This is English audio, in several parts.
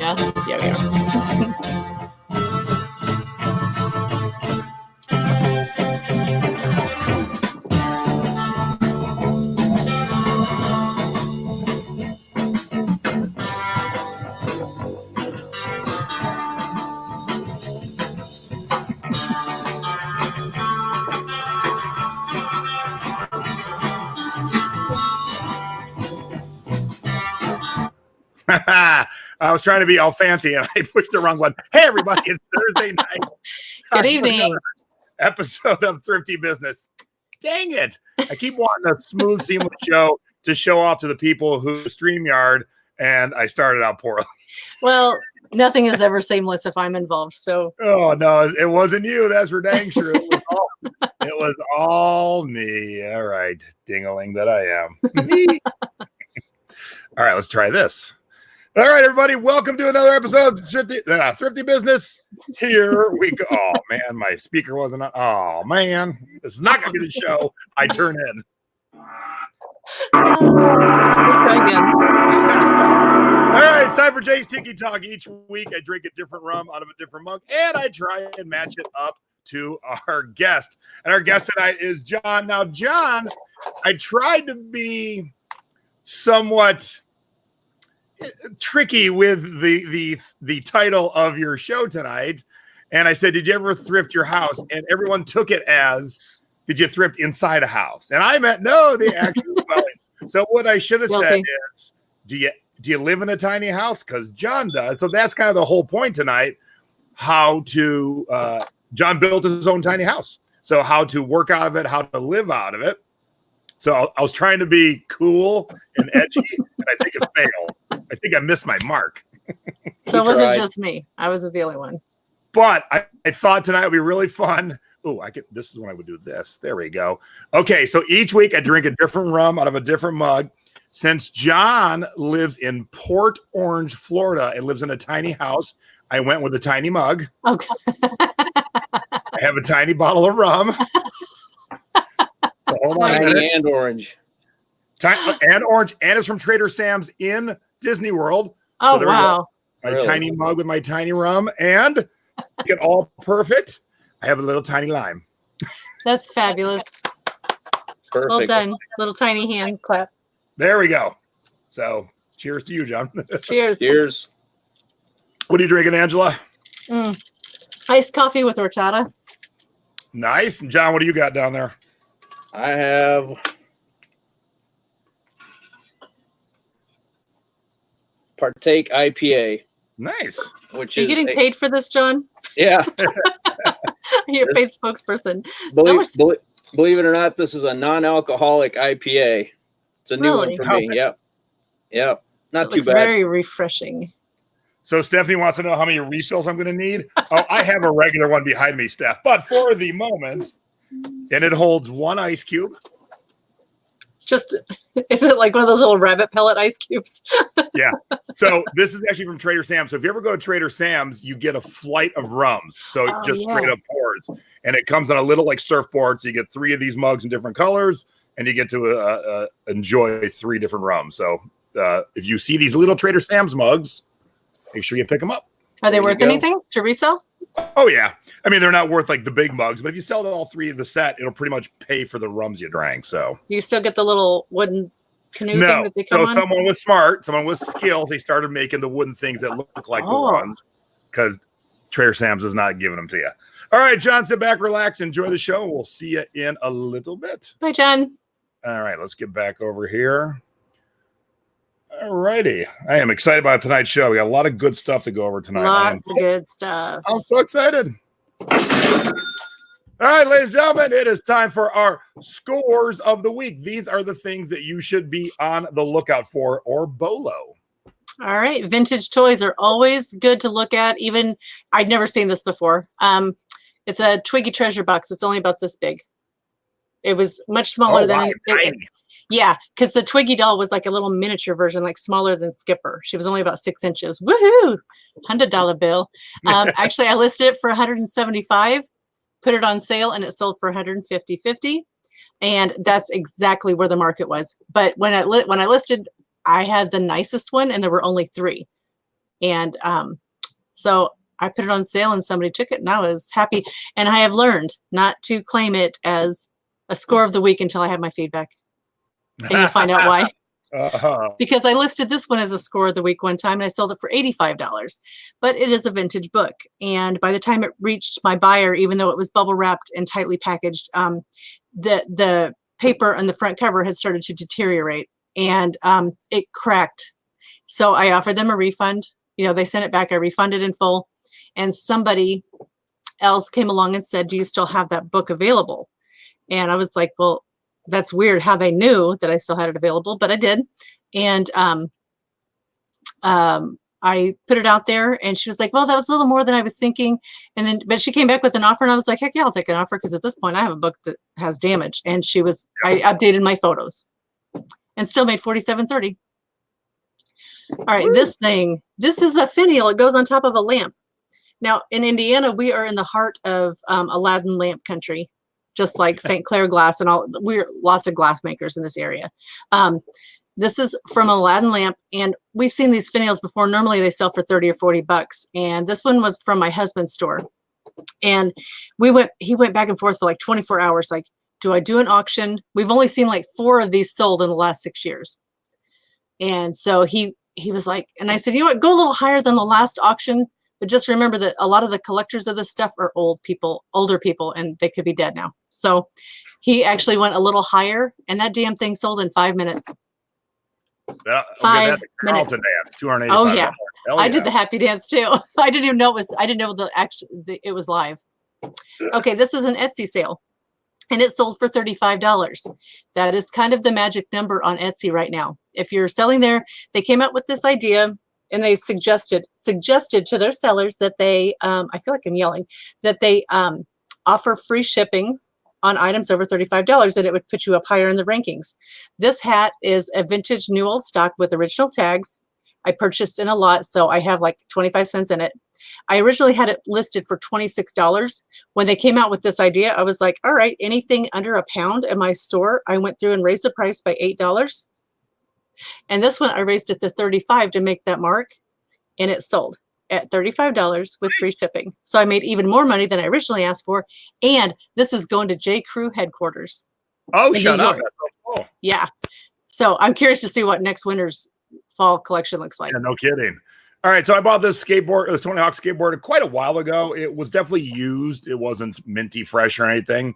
Yeah, we are. I was trying to be all fancy and I pushed the wrong one. Hey, everybody, it's Thursday night. Good evening. Episode of Thrifty Business. Dang it. I keep wanting a smooth, seamless show to show off to the people who StreamYard, and I started out poorly. Well, nothing is ever seamless if I'm involved. So. Oh, no, it wasn't you. That's for dang sure. It was all me. All right. Ding-a-ling that I am. All right, let's try this. All right, everybody, welcome to another episode of Thrifty Business. Here we go. Oh, man, my speaker wasn't on. Oh, man, this is not going to be the show I turn in. Let's try again. All right, it's time for Jay's Tiki Talk. Each week, I drink a different rum out of a different mug, and I try and match it up to our guest. And our guest tonight is John. Now, John, I tried to be somewhat tricky with the title of your show tonight, and I said, did you ever thrift your house? And everyone took it as, did you thrift inside a house? And I meant no, the actual dwelling. So what I should have said is, do you live in a tiny house? Because John does. So that's kind of the whole point tonight, how to John built his own tiny house, so how to work out of it, how to live out of it. So I was trying to be cool and edgy, and I think it failed. I think I missed my mark. So it wasn't just me. I wasn't the only one. But I thought tonight would be really fun. Oh, this is when I would do this. There we go. Okay, so each week I drink a different rum out of a different mug. Since John lives in Port Orange, Florida, and lives in a tiny house, I went with a tiny mug. Okay. I have a tiny bottle of rum. So hold on. Tiny and orange. And orange, and it's from Trader Sam's in Disney World. Oh, so wow. My tiny mug with my tiny rum, and get all perfect. I have a little tiny lime. That's fabulous. Perfect. Well done. Little tiny hand clap. There we go. So cheers to you, John. Cheers. Cheers. What are you drinking, Angela? Iced coffee with horchata. Nice. And John, what do you got down there? I have Partake IPA. Nice. Which Are you getting paid for this, John? Yeah. You're a paid spokesperson. Believe it or not, this is a non-alcoholic IPA. It's a new one for me. Yep. Not too bad. Very refreshing. So Stephanie wants to know how many refills I'm going to need. Oh, I have a regular one behind me, Steph. But for the moment, and it holds one ice cube. Just, is it like one of those little rabbit pellet ice cubes? Yeah. So this is actually from Trader Sam's. So if you ever go to Trader Sam's, you get a flight of rums. So straight up pours. And it comes on a little like surfboard. So you get 3 of these mugs in different colors, and you get to enjoy 3 different rums. So if you see these little Trader Sam's mugs, make sure you pick them up. Are they worth anything to resell? Oh, yeah. I mean, they're not worth like the big mugs, but if you sell all 3 of the set, it'll pretty much pay for the rums you drank. So you still get the little wooden canoe thing that they come on? Someone was smart, someone with skills. They started making the wooden things that look like the ones, because Trader Sam's is not giving them to you. All right, John, sit back, relax, enjoy the show. We'll see you in a little bit. Bye, John. All right, let's get back over here. All righty. I am excited about tonight's show. We got a lot of good stuff to go over tonight. Lots of good stuff. I'm so excited. All right, ladies and gentlemen, it is time for our scores of the week. These are the things that you should be on the lookout for, or BOLO. All right. Vintage toys are always good to look at. Even I'd never seen this before. It's a Twiggy treasure box. It's only about this big. It was much smaller than yeah, because the Twiggy doll was like a little miniature version, like smaller than Skipper. She was only about 6 inches. Woohoo! $100 bill. Actually, I listed it for $175, put it on sale, and it sold for $150.50. And that's exactly where the market was. But when I listed, I had the nicest one, and there were only 3. And so I put it on sale and somebody took it and I was happy. And I have learned not to claim it as a score of the week until I have my feedback. And you'll find out why. Because I listed this one as a score of the week one time and I sold it for $85, but it is a vintage book. And by the time it reached my buyer, even though it was bubble wrapped and tightly packaged, the paper on the front cover had started to deteriorate and it cracked. So I offered them a refund. You know, they sent it back. I refunded in full. And somebody else came along and said, do you still have that book available? And I was like, well, that's weird how they knew that I still had it available, but I did. And I put it out there and she was like, well, that was a little more than I was thinking. And then, but she came back with an offer and I was like, heck yeah, I'll take an offer. Cause at this point I have a book that has damage. And I updated my photos and still made $47.30. All right. Woo. This is a finial. It goes on top of a lamp. Now in Indiana, we are in the heart of Aladdin lamp country, just like St. Clair glass and all. We're lots of glass makers in this area. This is from Aladdin lamp, and we've seen these finials before. Normally they sell for $30 or $40, and this one was from my husband's store. And he went back and forth for like 24 hours. Like, do I do an auction? We've only seen like 4 of these sold in the last 6 years. And so he was like, and I said, you know what, go a little higher than the last auction. But just remember that a lot of the collectors of this stuff are older people, and they could be dead now. So he actually went a little higher, and that damn thing sold in 5 minutes. 5 minutes. $285. Oh yeah, I did the happy dance too. I didn't even know it was live. Okay, this is an Etsy sale, and it sold for $35. That is kind of the magic number on Etsy right now. If you're selling there, they came up with this idea. And they suggested to their sellers that they, I feel like I'm yelling, that they offer free shipping on items over $35, and it would put you up higher in the rankings. This hat is a vintage new old stock with original tags. I purchased in a lot, so I have like 25 cents in it. I originally had it listed for $26. When they came out with this idea, I was like, all right, anything under a pound in my store, I went through and raised the price by $8. And this one, I raised it to $35 to make that mark, and it sold at $35 with free shipping. So I made even more money than I originally asked for. And this is going to J. Crew headquarters. Oh, shut up. That's so cool. Yeah. So I'm curious to see what next winter's fall collection looks like. Yeah, no kidding. All right. So I bought this skateboard, this Tony Hawk skateboard quite a while ago. It was definitely used. It wasn't minty fresh or anything.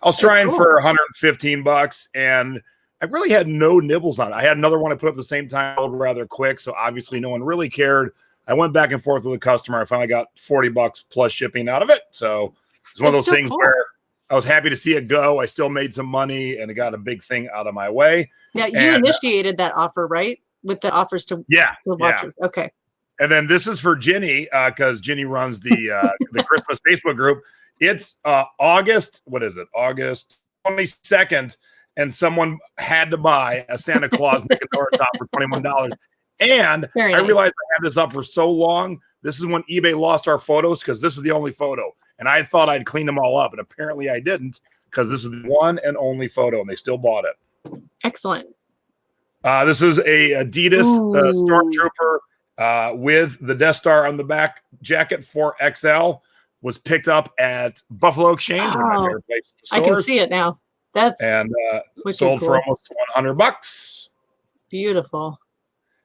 I was trying for $115, and I really had no nibbles on it. I had another one I put up at the same time rather quick, so obviously no one really cared. I went back and forth with a customer. I finally got $40 plus shipping out of it. So it's one of those things where I was happy to see it go. I still made some money, and it got a big thing out of my way. Now, you initiated that offer, right? With the offers to watchers. Yeah. Okay. And then this is for Ginny, because Ginny runs the Christmas Facebook group. It's August 22nd. And someone had to buy a Santa Claus Nicodora top for $21. And I realized I had this up for so long. This is when eBay lost our photos, because this is the only photo. And I thought I'd clean them all up, and apparently I didn't, because this is the one and only photo, and they still bought it. Excellent. This is a Adidas Stormtrooper with the Death Star on the back jacket, 4XL. Was picked up at Buffalo Exchange, one of my favorite places. I can see it now. That's sold for almost $100. Beautiful.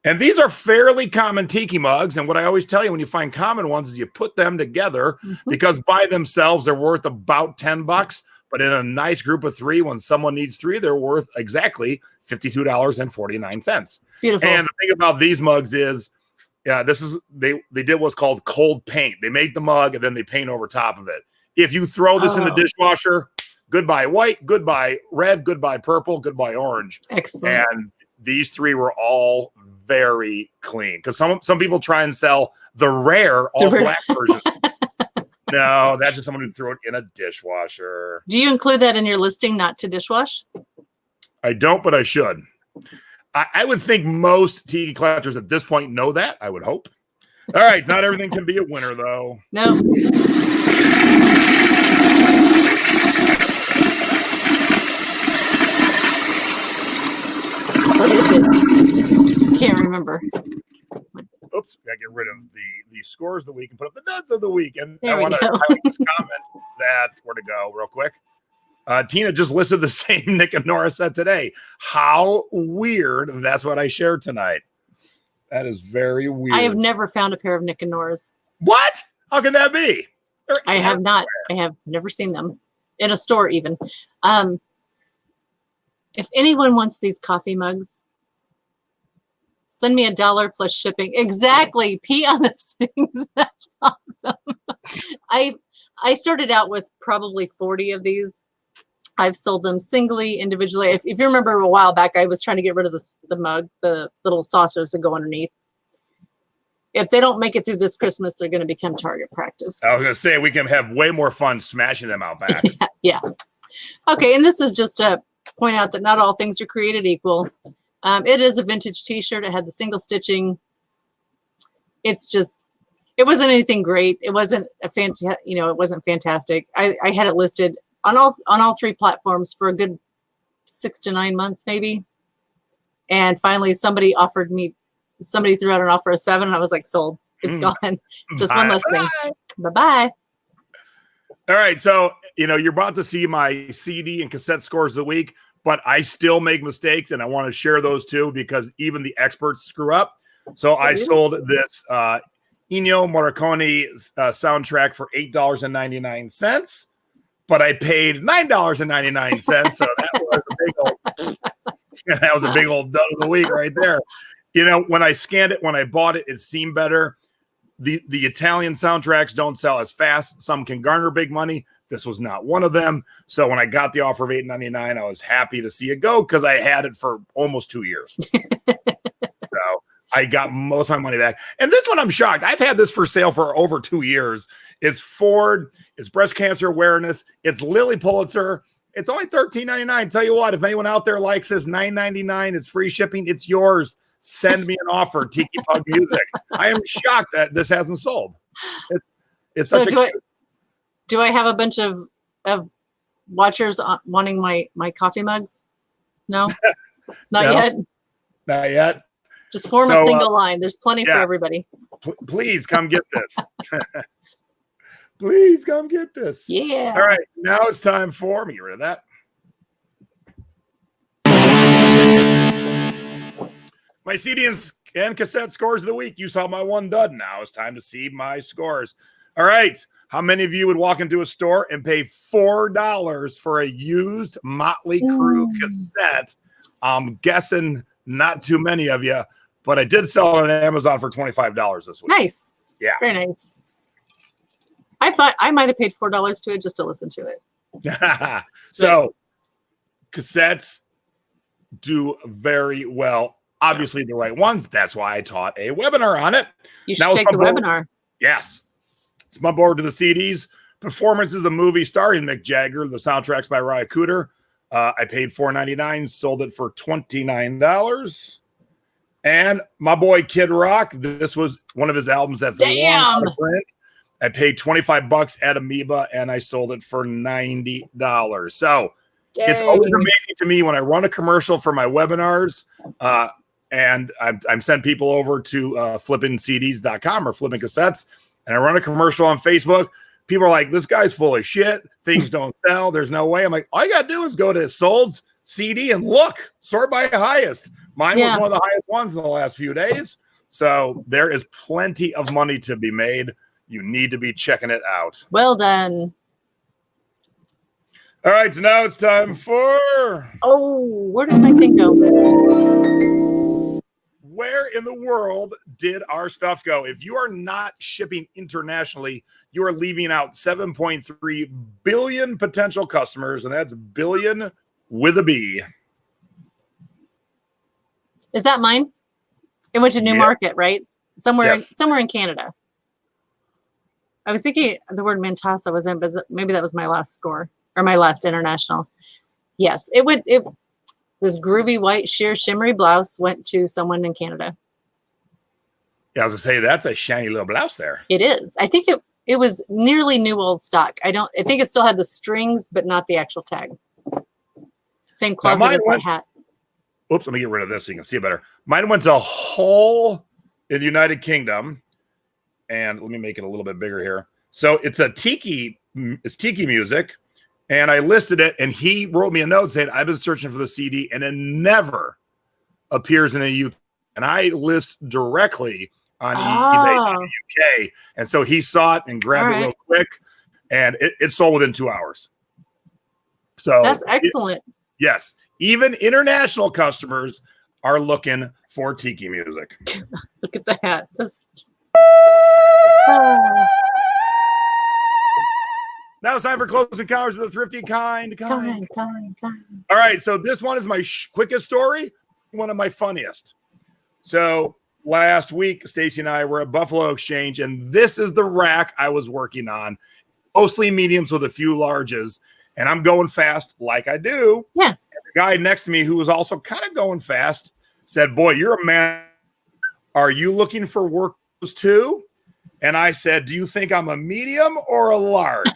And these are fairly common tiki mugs. And what I always tell you when you find common ones is you put them together, because by themselves they're worth about $10. But in a nice group of 3, when someone needs 3, they're worth exactly $52.49. Beautiful. And the thing about these mugs is, they did what's called cold paint. They make the mug and then they paint over top of it. If you throw this in the dishwasher, goodbye white, goodbye red, goodbye purple, goodbye orange. Excellent. And these 3 were all very clean, because some people try and sell the rare all black version. No, that's just someone who threw it in a dishwasher. Do you include that in your listing, not to dishwash? I don't, but I should. I would think most tiki collectors at this point know that. I would hope. All right, not everything can be a winner, though. No. What is it? Can't remember. oops, gotta get rid of the scores of the week and put up the duds of the week. And There I we want to go. just comment that where to go real quick. Tina just listed the same Nick and Nora set today. How weird. That's what I shared tonight. That is very weird. I have never found a pair of Nick and Nora's. What? How can that be? I have not. I have never seen them in a store even. If anyone wants these coffee mugs, send me $1 plus shipping. Exactly. Pee on those things. That's awesome. I started out with probably 40 of these. I've sold them singly, individually. If you remember a while back, I was trying to get rid of the mug, the little saucers that go underneath. If they don't make it through this Christmas, they're going to become target practice. I was going to say, we can have way more fun smashing them out back. Yeah. Okay, and this is just to point out that not all things are created equal. It is a vintage t-shirt. It had the single stitching. It's just, it wasn't anything great. It wasn't it wasn't fantastic. I had it listed on all 3 platforms for a good 6 to 9 months, maybe. And finally, somebody threw out an offer of 7, and I was like, sold. It's gone. Just one less thing. Bye-bye. All right. So, you're about to see my CD and cassette scores of the week, but I still make mistakes, and I want to share those too, because even the experts screw up. So I sold this Ennio Morricone soundtrack for $8.99, but I paid $9.99. So that was a big old dud of the week right there. When I scanned it, when I bought it, it seemed better. The Italian soundtracks don't sell as fast. Some can garner big money. This was not one of them. So when I got the offer of $8.99, I was happy to see it go because I had it for almost 2 years. So I got most of my money back. And this one, I'm shocked. I've had this for sale for over 2 years. It's Ford. It's breast cancer awareness. It's Lily Pulitzer. It's only $13.99. Tell you what, if anyone out there likes this, $9.99. It's free shipping. It's yours. Send me an offer, Tiki Pug Music. I am shocked that this hasn't sold. It's So such do I have a bunch of watchers wanting my coffee mugs? No, not yet. Not yet. Just form a single line. There's plenty for everybody. Please come get this. Please come get this. Yeah. All right. Now it's time for me. Get rid of that. My CD and cassette scores of the week. You saw my one dud. Now it's time to see my scores. All right. How many of you would walk into a store and pay $4 for a used Motley Crue cassette? I'm guessing not too many of you, but I did sell it on Amazon for $25 this week. Nice. Yeah. Very nice. I might have paid $4 to it just to listen to it. So cassettes do very well. Obviously the right ones. That's why I taught a webinar on it. You should take the webinar. Yes. It's my board to the CDs. Performance is a movie starring Mick Jagger. The soundtrack's by Raya Cooter. I paid $4.99, sold it for $29. And my boy Kid Rock, this was one of his albums that's long out of print. I paid $25 at Amoeba, and I sold it for $90. So it's always amazing to me when I run a commercial for my webinars, and I'm sending people over to flippingcds.com or flipping cassettes, and I run a commercial on Facebook. People are like, this guy's full of shit. Things don't sell. There's no way. I'm like, all you got to do is go to Sold's CD and look, sort by highest. Mine was one of the highest ones in the last few days. So there is plenty of money to be made. You need to be checking it out. Well done. All right, so now it's time for... Oh, where did my thing go? Where in the world did our stuff go? If you are not shipping internationally, you are leaving out 7.3 billion potential customers, and that's billion with a B. Is that mine? It went to Newmarket, right? Somewhere in Canada. I was thinking the word Mantassa was in, but maybe that was my last score or my last international. Yes, this groovy white sheer shimmery blouse went to someone in Canada. Yeah, I was gonna say that's a shiny little blouse there. It is. I think it was nearly new old stock. I think it still had the strings, but not the actual tag. Same closet as my hat. Oops, let me get rid of this so you can see it better. Mine went to whole in the United Kingdom. And let me make it a little bit bigger here. So it's tiki music. And I listed it, and he wrote me a note saying, I've been searching for the CD, and it never appears in the UK. And I list directly on eBay in the UK. And so he saw it and grabbed it real quick, and it sold within 2 hours. So that's excellent. Yes. Even international customers are looking for tiki music. Look at that. Now it's time for close encounters of the thrifty kind. All right, so this one is my quickest story, one of my funniest. So last week, Stacy and I were at Buffalo Exchange, and this is the rack I was working on, mostly mediums with a few larges, and I'm going fast like I do. Yeah. And the guy next to me, who was also kind of going fast, said, boy, you're a man. Are you looking for work too? And I said, do you think I'm a medium or a large?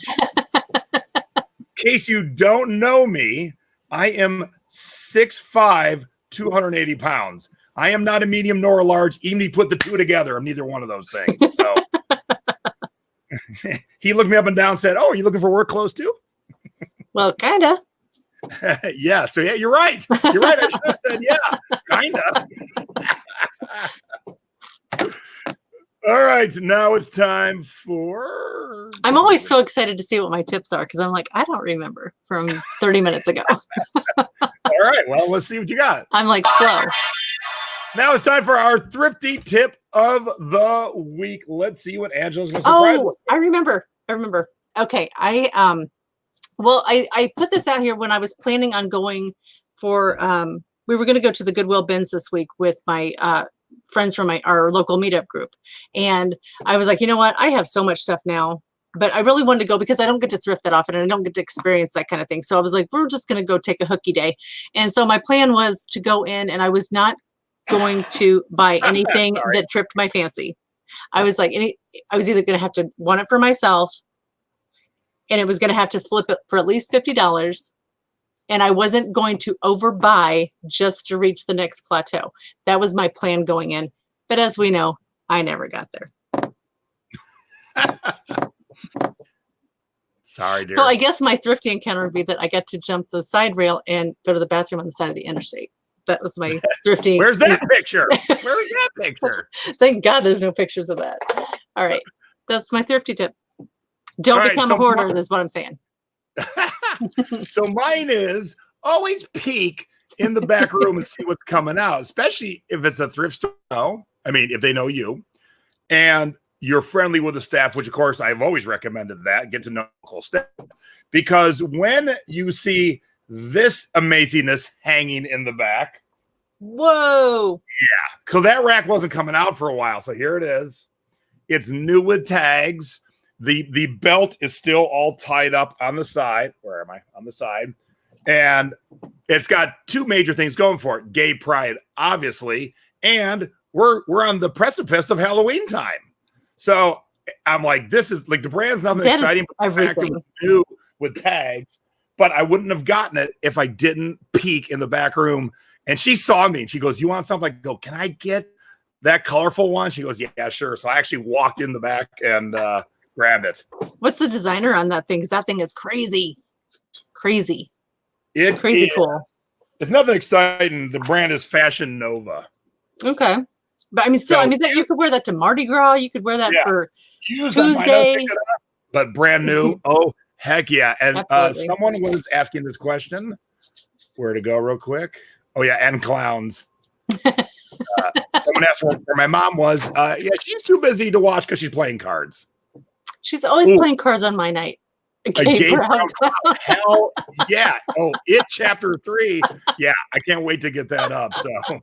In case you don't know me, I am 6'5", 280 pounds. I am not a medium nor a large. Even if you put the two together, I'm neither one of those things. So he looked me up and down and said, oh, are you looking for work clothes too? Well, kind of. Yeah. So yeah, you're right. You're right. I should have said, yeah, kind of. All right, now it's time for... I'm always so excited to see what my tips are because I'm like, I don't remember from 30 minutes ago. All right, well, let's see what you got. I'm like, slow. Now it's time for our thrifty tip of the week. Let's see what Angela's going to surprise us. I remember. Okay, I put this out here when I was planning on going for, we were going to go to the Goodwill bins this week with my friends from our local meetup group. And I was like, you know what? I have so much stuff now, but I really wanted to go because I don't get to thrift that often and I don't get to experience that kind of thing. So I was like, we're just going to go take a hooky day. And so my plan was to go in, and I was not going to buy anything that tripped my fancy. I was like, I was either going to have to want it for myself, and it was going to have to flip it for at least $50. And I wasn't going to overbuy just to reach the next plateau. That was my plan going in. But as we know, I never got there. Sorry, dear. So I guess my thrifty encounter would be that I got to jump the side rail and go to the bathroom on the side of the interstate. That was my thrifty. Where's that picture? Where is that picture? Thank God there's no pictures of that. All right. That's my thrifty tip. Don't become a hoarder, is what I'm saying. So mine is always peek in the back room and see what's coming out, especially if it's a thrift store. I mean, if they know you and you're friendly with the staff, which of course I've always recommended that, get to know local staff, because when you see this amazingness hanging in the back. Whoa. Yeah. Because that rack wasn't coming out for a while. So here it is. It's new with tags. The belt is still all tied up on the side. Where am I? On the side. And it's got two major things going for it. Gay pride, obviously. And we're on the precipice of Halloween time. So I'm like, this is like the brand's nothing exciting, but the fact it was new with tags. But I wouldn't have gotten it if I didn't peek in the back room. And she saw me and she goes, you want something? I go, can I get that colorful one? She goes, yeah, sure. So I actually walked in the back and grabbed it. What's the designer on that thing? Because that thing is crazy. Crazy. It's crazy cool. It's nothing exciting. The brand is Fashion Nova. Okay. But I mean, still, that you could wear that to Mardi Gras. You could wear that for Tuesday. But brand new. Oh, heck yeah. And someone was asking this question. Where to go real quick? Oh, yeah. And clowns. Someone asked where my mom was. Yeah, she's too busy to watch because she's playing cards. She's always playing cards on my night. A gay brown clown. Hell yeah. Oh, It Chapter 3. Yeah, I can't wait to get that up. So, all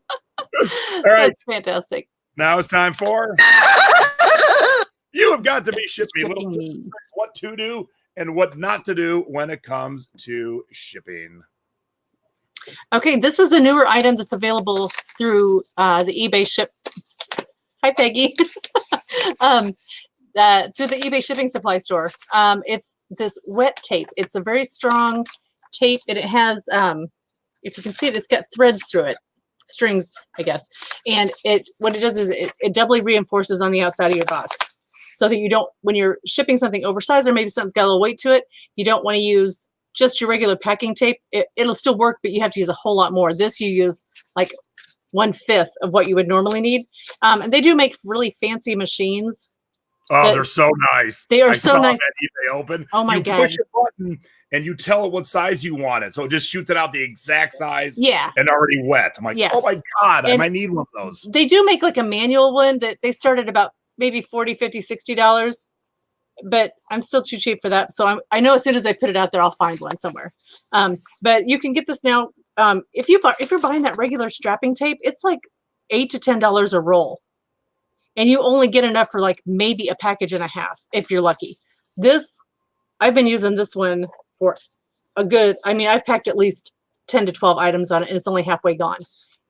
right. That's fantastic. Now it's time for You Have Got to Be Shipping. Little tips, what to do and what not to do when it comes to shipping. Okay, this is a newer item that's available through the eBay ship. Hi, Peggy. Through the eBay shipping supply store. It's this wet tape. It's a very strong tape, and it has, if you can see it, it's got threads through it. strings, I guess. And what it does is it doubly reinforces on the outside of your box, so that you don't, when you're shipping something oversized or maybe something's got a little weight to it, you don't want to use just your regular packing tape. It'll still work, but you have to use a whole lot more. This you use like 1/5 of what you would normally need. And they do make really fancy machines. Oh, they're so nice. They are so nice. That eBay open. Oh my God. You push a button and you tell it what size you want it. So it just shoots it out the exact size. Yeah. And already wet. I'm like, oh my God, I might need one of those. They do make like a manual one that they start at about maybe $40, $50, $60. But I'm still too cheap for that. So I know as soon as I put it out there, I'll find one somewhere. But you can get this now. If you're buying that regular strapping tape, it's like $8 to $10 a roll. And you only get enough for like maybe a package and a half if you're lucky. I've been using this one for I've packed at least 10 to 12 items on it, and it's only halfway gone.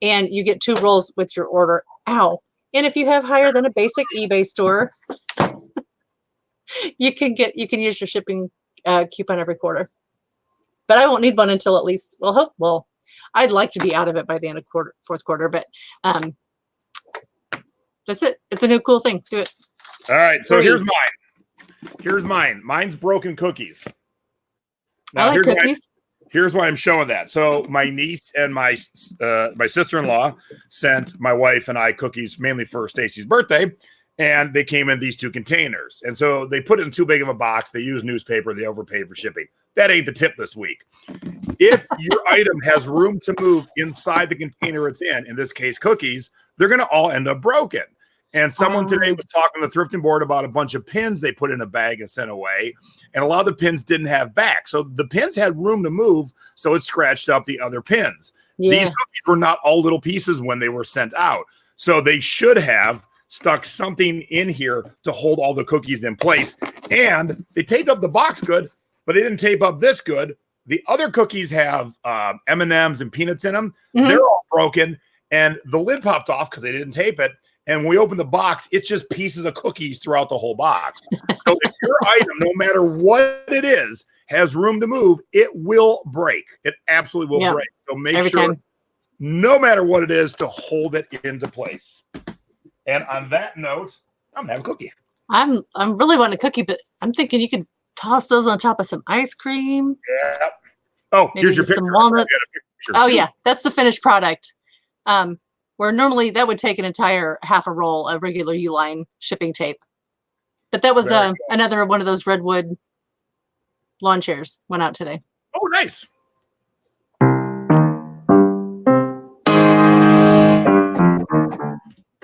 And you get 2 rolls with your order. Ow. And if you have higher than a basic eBay store, you can use your shipping coupon every quarter. But I won't need one until at least, I'd like to be out of it by the end of fourth quarter, but that's it. It's a new cool thing. Do it. All right. So here's mine. Mine's broken cookies. Now, I like cookies. Here's why I'm showing that. So my niece and my sister-in-law sent my wife and I cookies mainly for Stacy's birthday, and they came in these 2 containers. And so they put it in too big of a box. They use newspaper. They overpaid for shipping. That ain't the tip this week. If your item has room to move inside the container it's in this case cookies, they're going to all end up broken. And someone today was talking to the thrifting board about a bunch of pins they put in a bag and sent away. And a lot of the pins didn't have back. So the pins had room to move, so it scratched up the other pins. Yeah. These cookies were not all little pieces when they were sent out. So they should have stuck something in here to hold all the cookies in place. And they taped up the box good, but they didn't tape up this good. The other cookies have M&Ms and peanuts in them. Mm-hmm. They're all broken. And the lid popped off because they didn't tape it. And when we open the box, it's just pieces of cookies throughout the whole box. So if your item, no matter what it is, has room to move, it will break. It absolutely will break. So make sure, no matter what it is, to hold it into place. And on that note, I'm gonna have a cookie. I'm really wanting a cookie, but I'm thinking you could toss those on top of some ice cream. Yeah. Oh, maybe here's your picture. Some walnuts. Oh yeah, that's the finished product. Where normally that would take an entire half a roll of regular Uline shipping tape. But that was another one of those redwood lawn chairs went out today. Oh, nice.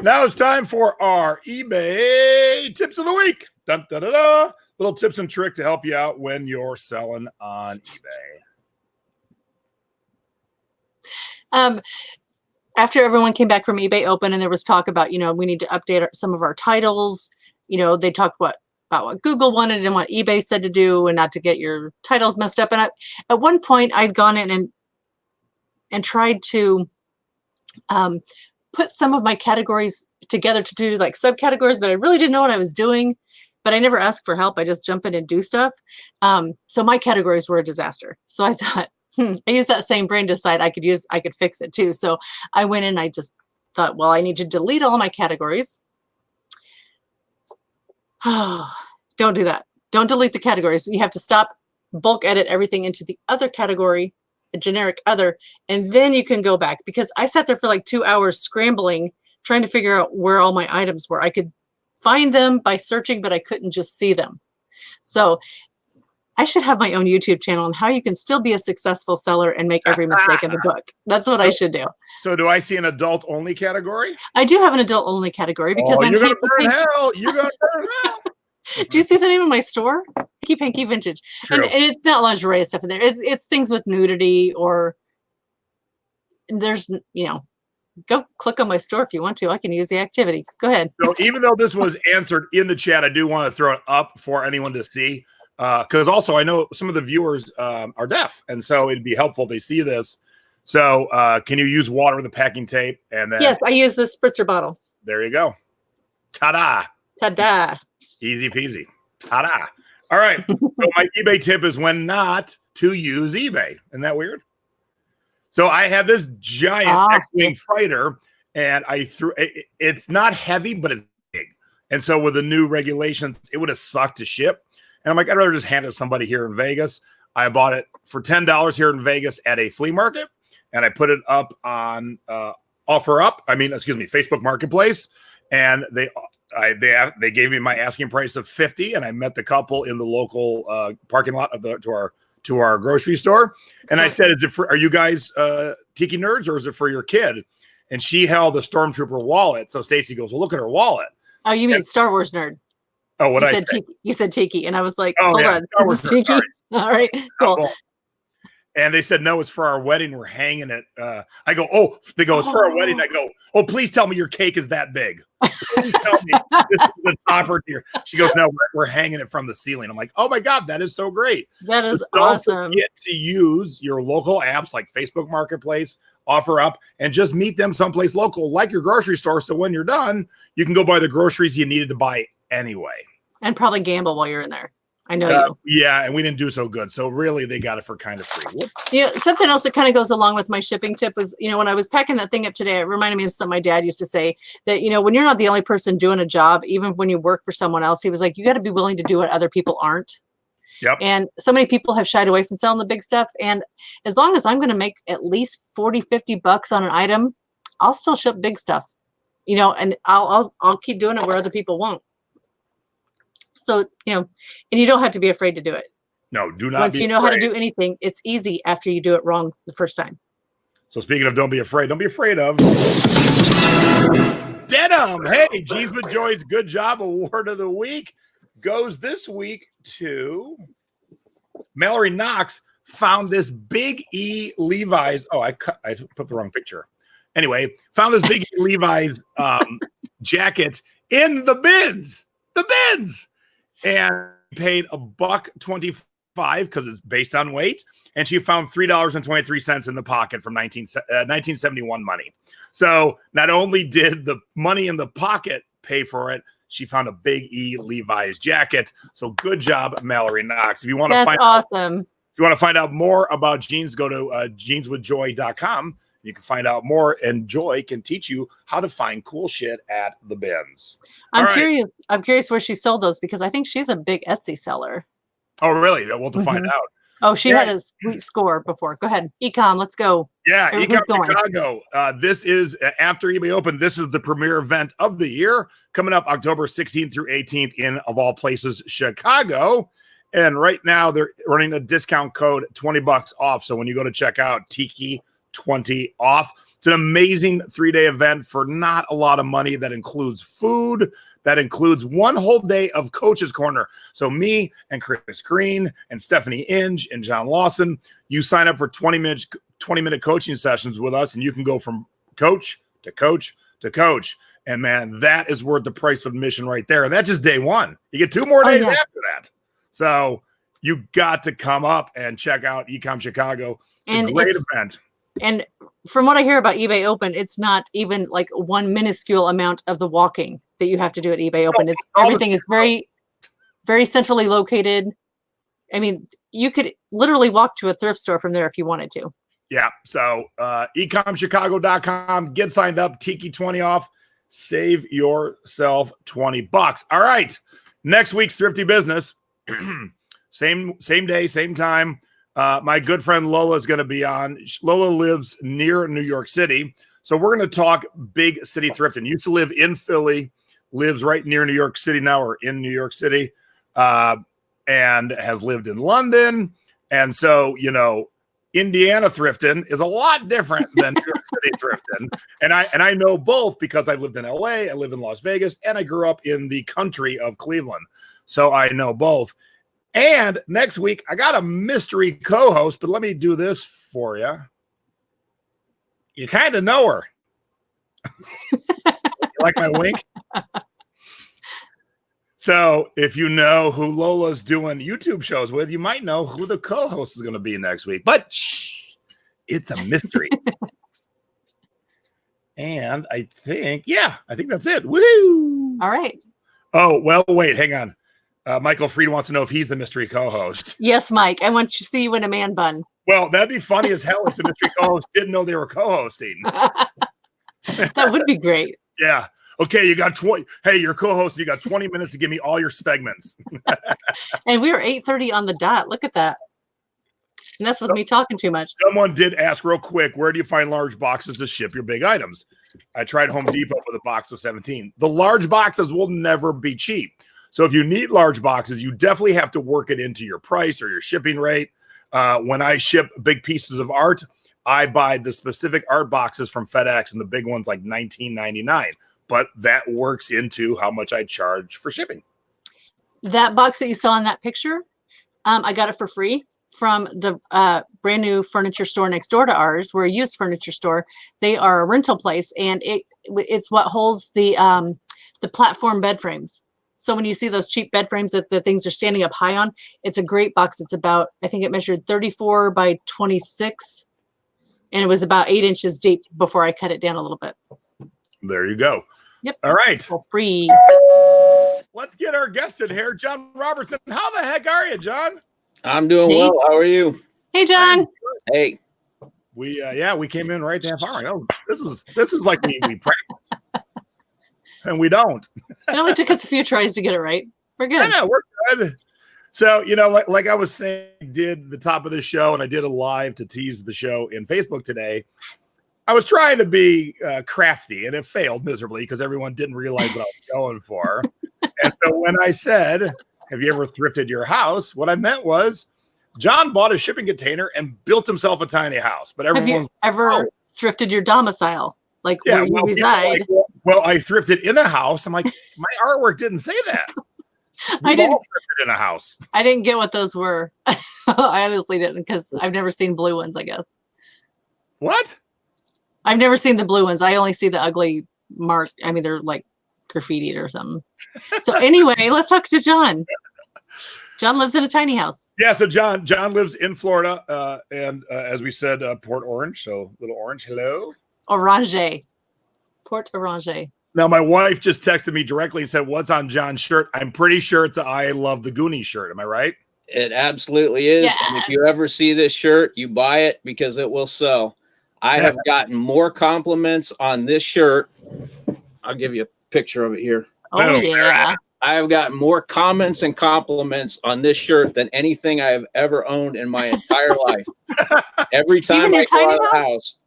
Now it's time for our eBay tips of the week. Dun, da, da, da. Little tips and trick to help you out when you're selling on eBay. After everyone came back from eBay Open and there was talk about, we need to update some of our titles. They talked about what Google wanted and what eBay said to do and not to get your titles messed up. And at one point I'd gone in and tried to put some of my categories together to do like subcategories, but I really didn't know what I was doing. But I never asked for help. I just jump in and do stuff. So my categories were a disaster. So I thought, I used that same brain to decide I could fix it too. So I went in, I just thought, well, I need to delete all my categories. Don't do that. Don't delete the categories. You have to stop, bulk edit everything into the other category, a generic other, and then you can go back, because I sat there for like 2 hours scrambling, trying to figure out where all my items were. I could find them by searching, but I couldn't just see them. So I should have my own YouTube channel on how you can still be a successful seller and make every mistake in the book. That's what I should do. So do I see an adult only category? I do have an adult only category because you're going to burn hell. You're going to burn hell. Do you see the name of my store? Hanky Vintage. And it's not lingerie and stuff in there. It's things with nudity, or there's, go click on my store if you want to. I can use the activity. Go ahead. So even though this was answered in the chat, I do want to throw it up for anyone to see. Because also I know some of the viewers are deaf, and so it'd be helpful if they see this. So can you use water with the packing tape? And then yes, I use this spritzer bottle. There you go. Ta-da. Ta-da. Easy peasy. Ta-da. All right. So my eBay tip is when not to use eBay. Isn't that weird? So I have this giant X-Wing fighter, and I threw it. It's not heavy, but it's big. And so with the new regulations, it would have sucked to ship. And I'm like, I'd rather just hand it to somebody here in Vegas. I bought it for $10 here in Vegas at a flea market, and I put it up on Facebook Marketplace. And they gave me my asking price of $50, and I met the couple in the local parking lot of to our grocery store. And I said, are you guys tiki nerds, or is it for your kid? And she held a Stormtrooper wallet. So Stacy goes, well, look at her wallet. Oh, you mean Star Wars nerd? Oh, what I said? Tiki. You said tiki, and I was like, hold on, Star Wars tiki. All right, cool. And they said, no, it's for our wedding. We're hanging it. I go, oh, they go, it's for our wedding. I go, oh, please tell me your cake is that big. Please tell me this is the topper here. She goes, no, we're hanging it from the ceiling. I'm like, oh my God, that is so great. That is awesome. Don't forget to use your local apps like Facebook Marketplace, OfferUp, and just meet them someplace local, like your grocery store. So when you're done, you can go buy the groceries you needed to buy anyway. And probably gamble while you're in there. I know you. Yeah, and we didn't do so good. So really, they got it for kind of free. Something else that kind of goes along with my shipping tip was, when I was packing that thing up today, it reminded me of something my dad used to say, that, when you're not the only person doing a job, even when you work for someone else, he was like, you got to be willing to do what other people aren't. Yep. And so many people have shied away from selling the big stuff. And as long as I'm going to make at least 40, 50 bucks on an item, I'll still ship big stuff, and I'll keep doing it where other people won't. So, and you don't have to be afraid to do it. No, do not. Once you know how to do anything, it's easy after you do it wrong the first time. So speaking of don't be afraid of denim. Hey, Jeans with Joy's Good Job Award of the Week goes this week to Mallory Knox. Found this Big E Levi's. Oh, I put the wrong picture. Anyway, found this Big E Levi's jacket in the bins. And paid $1.25 because it's based on weight. And she found $3.23 in the pocket from 1971 money. So not only did the money in the pocket pay for it, she found a Big E Levi's jacket. So good job, Mallory Knox. If you want to if you want to find out more about jeans, go to jeanswithjoy.com. You can find out more, and Joy can teach you how to find cool shit at the bins. I'm curious where she sold those, because I think she's a big Etsy seller. Oh, really? We'll have to find out. Oh, she had a sweet score before. Go ahead. Ecom, let's go. Yeah, Ecom Chicago. This is after eBay Open. This is the premier event of the year, coming up October 16th through 18th in, of all places, Chicago. And right now they're running a discount code, $20 off. So when you go to check out, Tiki 20 off. It's an amazing 3-day event for not a lot of money. That includes food. That includes one whole day of Coach's Corner. So me and Chris Green and Stephanie Inge and John Lawson, you sign up for 20-minute coaching sessions with us, and you can go from coach to coach to coach. And man, that is worth the price of admission right there. And that's just day one. You get 2 more days after that. So you got to come up and check out Ecom Chicago. It's a great event. And from what I hear about eBay Open, it's not even like one minuscule amount of the walking that you have to do at eBay Open. Everything is very, very centrally located. I mean, you could literally walk to a thrift store from there if you wanted to. Yeah. So ecomchicago.com, get signed up, Tiki 20 off, save yourself $20. All right. Next week's Thrifty Business. Same day, same time. My good friend Lola is going to be on. Lola lives near New York City. So we're going to talk big city thrifting. Used to live in Philly, lives right near New York City now, or in New York City, and has lived in London. And so, Indiana thrifting is a lot different than New York City thrifting. And I know both because I lived in LA, I live in Las Vegas, and I grew up in the country of Cleveland. So I know both. And next week, I got a mystery co-host, but let me do this for you. You kind of know her. You like my wink? So if you know who Lola's doing YouTube shows with, you might know who the co-host is going to be next week. But shh, it's a mystery. And I think that's it. Woo! All right. Oh, well, wait, hang on. Michael Fried wants to know if he's the mystery co-host. Yes, Mike. I want to see you in a man bun. Well, that'd be funny as hell if the mystery co-host didn't know they were co-hosting. That would be great. Yeah. Okay, you got 20. Hey, you're co-host. You got 20 minutes to give me all your segments. And we were 8:30 on the dot. Look at that. And that's with me talking too much. Someone did ask real quick, where do you find large boxes to ship your big items? I tried Home Depot with a box of 17. The large boxes will never be cheap. So if you need large boxes, you definitely have to work it into your price or your shipping rate. When I ship big pieces of art, I buy the specific art boxes from FedEx, and the big ones like $19.99. But that works into how much I charge for shipping. That box that you saw in that picture, I got it for free from the brand new furniture store next door to ours. We're a used furniture store. They are a rental place, and it's what holds the platform bed frames. So when you see those cheap bed frames that the things are standing up high on, it's a great box. It's about, I think it measured 34 by 26, and it was about 8 inches deep before I cut it down a little bit. There you go. Yep. All right. For free. Let's get our guest in here, John Robertson. How the heck are you, John? I'm doing well. How are you? Hey, John. Hey. We came in right there. Oh, this is like we practice, and we don't. It only took us a few tries to get it right. We're good. Yeah, we're good. So, like I was saying, I did the top of the show, and I did a live to tease the show in Facebook today. I was trying to be crafty, and it failed miserably because everyone didn't realize what I was going for. And so when I said, have you ever thrifted your house? What I meant was John bought a shipping container and built himself a tiny house. But everyone's have you ever thrifted your domicile? Like where you reside? Well, I thrifted in a house. I'm like, my artwork didn't say that. I didn't thrifted in a house. I didn't get what those were. I honestly didn't, because I've never seen blue ones, I guess. What? I've never seen the blue ones. I only see the ugly mark. I mean, they're like graffitied or something. So anyway, let's talk to John. John lives in a tiny house. Yeah, so John lives in Florida, and as we said, Port Orange. So Little Orange, hello. Orange. Port Orange. Now, my wife just texted me directly and said, what's on John's shirt? I'm pretty sure it's a I Love the Goonies shirt. Am I right? It absolutely is. Yes. And if you ever see this shirt, you buy it because it will sell. I have gotten more compliments on this shirt. I'll give you a picture of it here. Oh, yeah. I have gotten more comments and compliments on this shirt than anything I have ever owned in my entire life. Every time I go out of the house,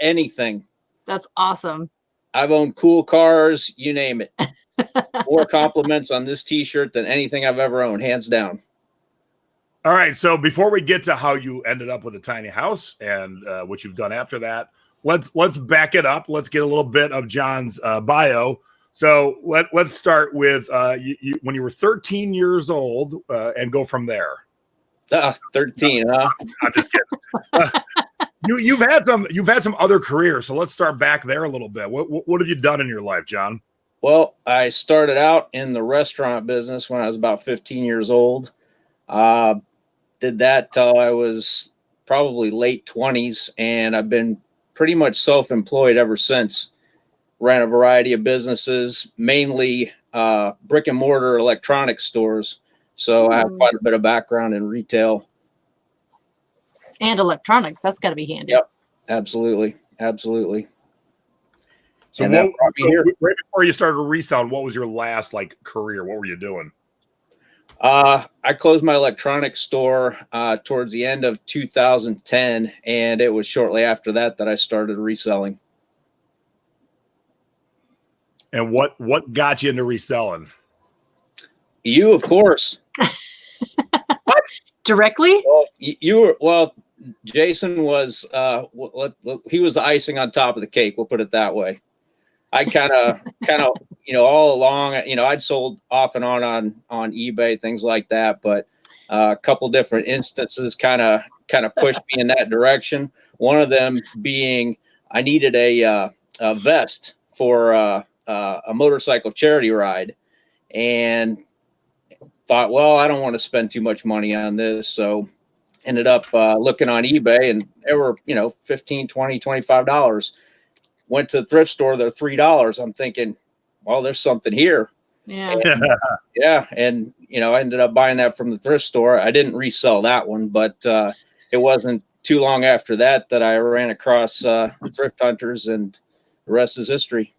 anything. That's awesome. I've owned cool cars, you name it. More compliments on this t-shirt than anything I've ever owned, hands down. All right, so before we get to how you ended up with a tiny house and what you've done after that, let's back it up. Let's get a little bit of John's bio. So let's start with you when you were 13 years old and go from there. 13, huh? I'm just kidding. You've had some other careers, so let's start back there a little bit. What have you done in your life, John? Well, I started out in the restaurant business when I was about 15 years old. Did that till I was probably late 20s, and I've been pretty much self-employed ever since. Ran a variety of businesses, mainly brick and mortar electronics stores. So I have quite a bit of background in retail. And electronics. That's got to be handy. Yep, absolutely. Absolutely. So, right before you started reselling, what was your last career? What were you doing? I closed my electronics store towards the end of 2010, and it was shortly after that I started reselling. And what got you into reselling? You, of course. What? Directly? Well, Jason was he was the icing on top of the cake. We'll put it that way. I kind of, all along, I'd sold off and on eBay, things like that. But a couple different instances kind of pushed me in that direction. One of them being I needed a vest for a motorcycle charity ride, and thought, well, I don't want to spend too much money on this. So ended up looking on eBay, and they were, $15, $20, $25. Went to the thrift store, they're $3. I'm thinking, well, there's something here. Yeah. Yeah. And, I ended up buying that from the thrift store. I didn't resell that one, but it wasn't too long after that I ran across Thrift Hunters, and the rest is history.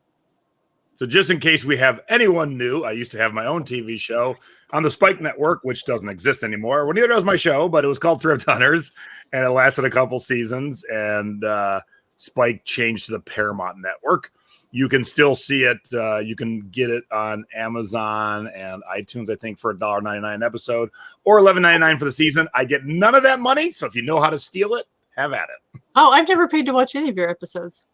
So just in case we have anyone new, I used to have my own TV show on the Spike Network, which doesn't exist anymore. Well, neither does my show, but it was called Thrift Hunters, and it lasted a couple seasons, and Spike changed to the Paramount Network. You can still see it. You can get it on Amazon and iTunes, I think, for $1.99 an episode or $11.99 for the season. I get none of that money, so if you know how to steal it, have at it. Oh, I've never paid to watch any of your episodes.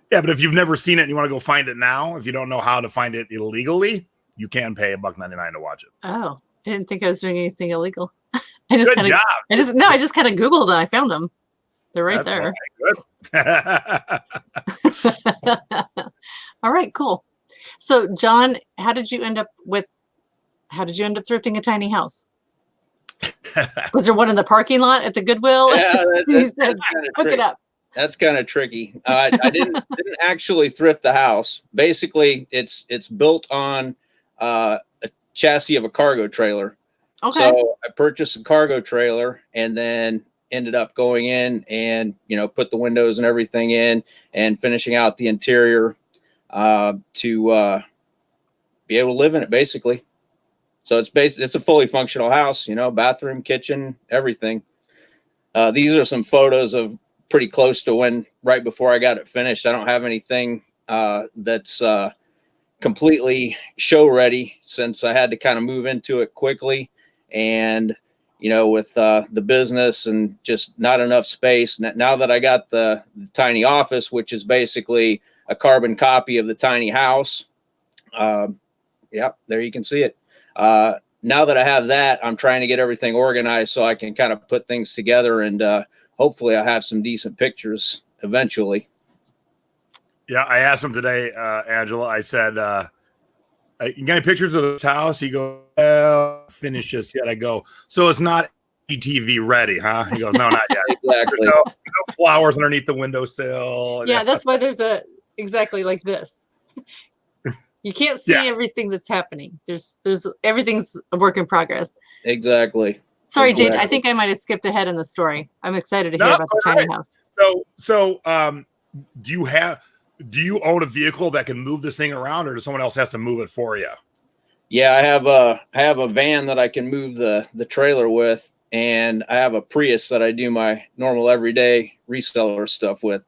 Yeah, but if you've never seen it and you want to go find it now, if you don't know how to find it illegally, you can pay $1.99 to watch it. Oh, I didn't think I was doing anything illegal. I just Good kind of, job. I just kind of Googled and I found them. They're right there. Good. All right, cool. So, John, how did you end up thrifting a tiny house? Was there one in the parking lot at the Goodwill? Yeah, Said, hook it up. That's kind of tricky. I didn't actually thrift the house. Basically, it's built on a chassis of a cargo trailer. Okay. So I purchased a cargo trailer and then ended up going in and put the windows and everything in and finishing out the interior to be able to live in it, basically. So it's a fully functional house. Bathroom, kitchen, everything. These are some photos of pretty close to right before I got it finished. I don't have anything that's completely show ready, since I had to kind of move into it quickly, and with the business and just not enough space. Now that I got the tiny office, which is basically a carbon copy of the tiny house, there you can see it. Now that I have that, I'm trying to get everything organized so I can kind of put things together, and hopefully I'll have some decent pictures eventually. Yeah, I asked him today, Angela. I said, you got any pictures of the house? He goes, well, finished just yet. I go, so it's not ETV ready, huh? He goes, no, not yet. Exactly. There's no flowers underneath the windowsill. Yeah, that's why there's exactly like this. You can't see everything that's happening. There's everything's a work in progress. Exactly. Sorry, Jade. I think I might have skipped ahead in the story. I'm excited to hear about the tiny house. So, do you own a vehicle that can move this thing around, or does someone else has to move it for you? Yeah, I have a van that I can move the trailer with, and I have a Prius that I do my normal everyday reseller stuff with.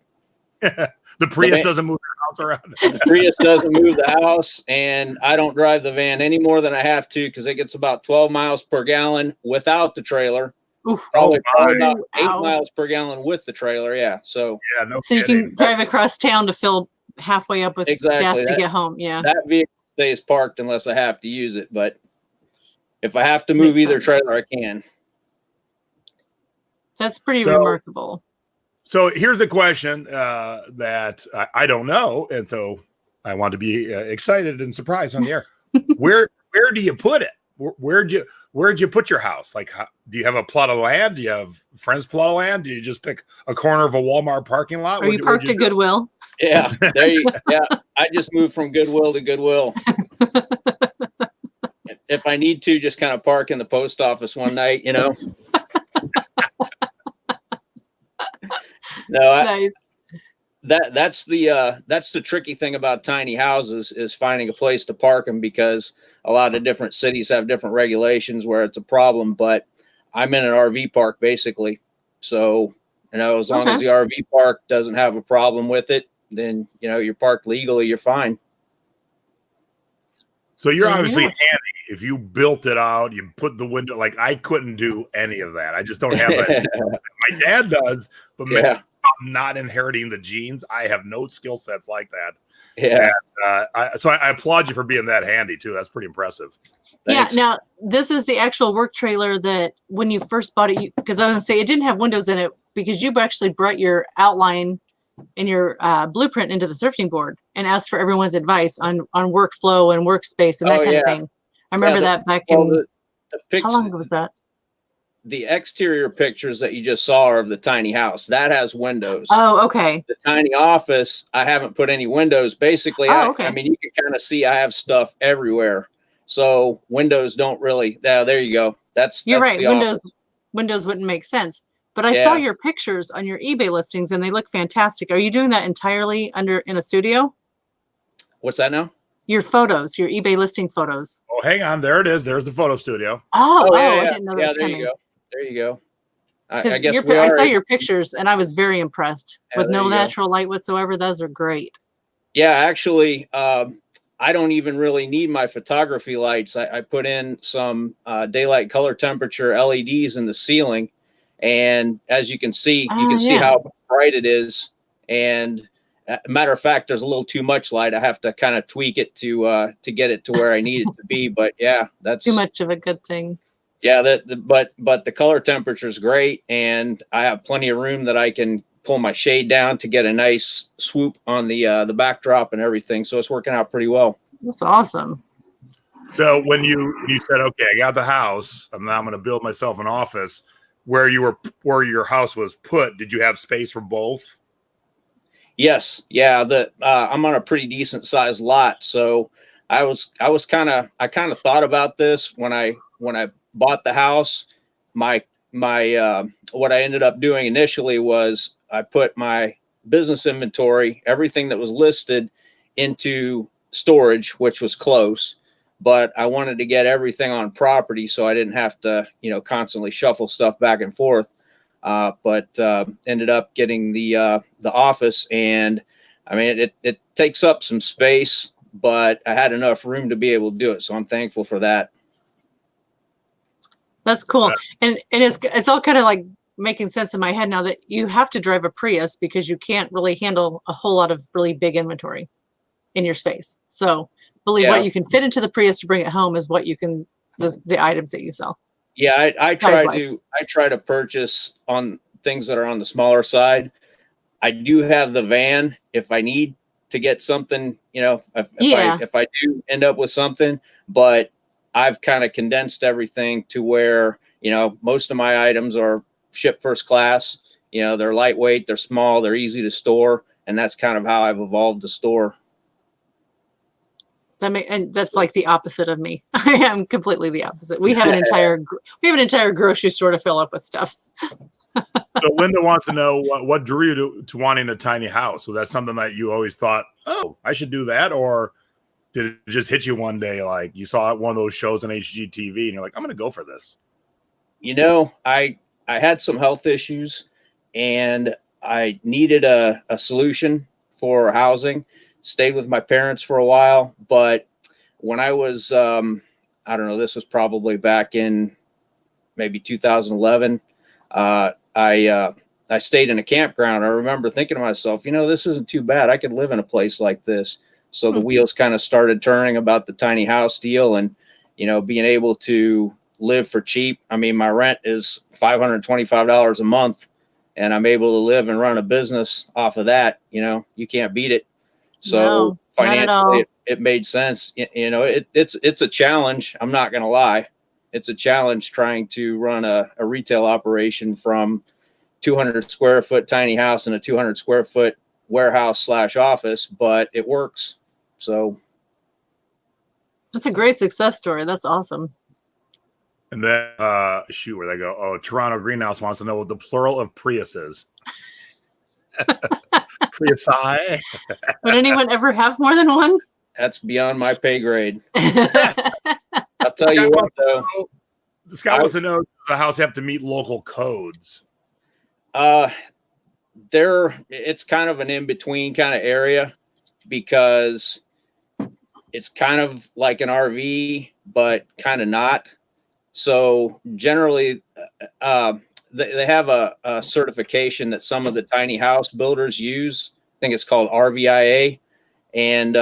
The Prius doesn't move the house around. The Prius doesn't move the house, and I don't drive the van any more than I have to, because it gets about 12 miles per gallon without the trailer. Oof. Probably about 8 miles per gallon with the trailer. Yeah. So you can drive across town to fill halfway up with gas to get home. Yeah. That vehicle stays parked unless I have to use it. But if I have to move either trailer, I can. That's pretty remarkable. So here's the question that I don't know. And so I want to be excited and surprised on the air. Where do you put it? Where'd you put your house? Like, do you have a plot of land? Do you have friends' plot of land? Do you just pick a corner of a Walmart parking lot? Are you parked at Goodwill? Yeah, I just moved from Goodwill to Goodwill. If I need to, just kind of park in the post office one night, No, Nice. That's the tricky thing about tiny houses, is finding a place to park them, because a lot of different cities have different regulations where it's a problem. But I'm in an RV park basically, so as long as the RV park doesn't have a problem with it, then you're parked legally, you're fine. So you're obviously handy. If you built it out, you put the window. Like, I couldn't do any of that. I just don't have that. My dad does, but I'm not inheriting the genes. I have no skill sets like that. Yeah. And, so I applaud you for being that handy too. That's pretty impressive. Thanks. Yeah. Now, this is the actual work trailer that when you first bought it, because I was going to say it didn't have windows in it, because you actually brought your outline and your blueprint into the thrifting board and asked for everyone's advice on workflow and workspace and that kind of thing. I remember that back in, how long ago was that? The exterior pictures that you just saw are of the tiny house. That has windows. Oh, okay. The tiny office, I haven't put any windows. Basically, I mean, you can kind of see I have stuff everywhere. So windows don't really, there you go. You're right. Windows wouldn't make sense. But I saw your pictures on your eBay listings and they look fantastic. Are you doing that entirely in a studio? What's that now? Your photos, your eBay listing photos. Oh, hang on. There it is. There's the photo studio. I didn't know that was there coming. you go. There you go. I Because guess I saw your pictures and I was very impressed with no natural light whatsoever. Those are great. Yeah, actually, I don't even really need my photography lights. I put in some daylight color temperature LEDs in the ceiling. And as you can see, see how bright it is. And matter of fact, there's a little too much light. I have to kind of tweak it to get it to where I need it to be. But yeah, that's too much of a good thing. Yeah, but the color temperature is great, and I have plenty of room that I can pull my shade down to get a nice swoop on the backdrop and everything. So it's working out pretty well. That's awesome. So when you said, okay, I got the house, and now I'm going to build myself an office, where your house was put, did you have space for both? Yes, yeah. I'm on a pretty decent sized lot, so I kind of thought about this when I bought the house. My what I ended up doing initially was I put my business inventory, everything that was listed, into storage, which was close, but I wanted to get everything on property so I didn't have to, constantly shuffle stuff back and forth. But ended up getting the office, and I mean, it takes up some space, but I had enough room to be able to do it. So I'm thankful for that. That's cool. And it's all kind of like making sense in my head now that you have to drive a Prius because you can't really handle a whole lot of really big inventory in your space. So really what you can fit into the Prius to bring it home is what you can, the items that you sell. Yeah. I try to purchase on things that are on the smaller side. I do have the van if I need to get something, if I do end up with something, but I've kind of condensed everything to where, most of my items are shipped first class. They're lightweight, they're small, they're easy to store. And that's kind of how I've evolved the store. And that's like the opposite of me. I am completely the opposite. We have an entire grocery store to fill up with stuff. So Linda wants to know what drew you to wanting a tiny house. Was that something that you always thought, oh, I should do that? Or did it just hit you one day, like you saw one of those shows on HGTV and you're like, I'm going to go for this? I had some health issues and I needed a solution for housing. Stayed with my parents for a while, but when I was, I don't know, this was probably back in maybe 2011. I stayed in a campground. I remember thinking to myself, this isn't too bad. I could live in a place like this. So the wheels kind of started turning about the tiny house deal and, being able to live for cheap. I mean, my rent is $525 a month and I'm able to live and run a business off of that. You can't beat it. So financially it made sense. It's a challenge. I'm not going to lie. It's a challenge trying to run a retail operation from 200 square foot tiny house and a 200 square foot warehouse / office, but it works. So that's a great success story. That's awesome. And then, where they go? Oh, Toronto Greenhouse wants to know what the plural of Prius is. Priusi. Would anyone ever have more than one? That's beyond my pay grade. I'll tell you what, though. Scott wants to know, does the house have to meet local codes? It's kind of an in-between kind of area because it's kind of like an RV, but kind of not. So generally, they have a certification that some of the tiny house builders use. I think it's called RVIA. And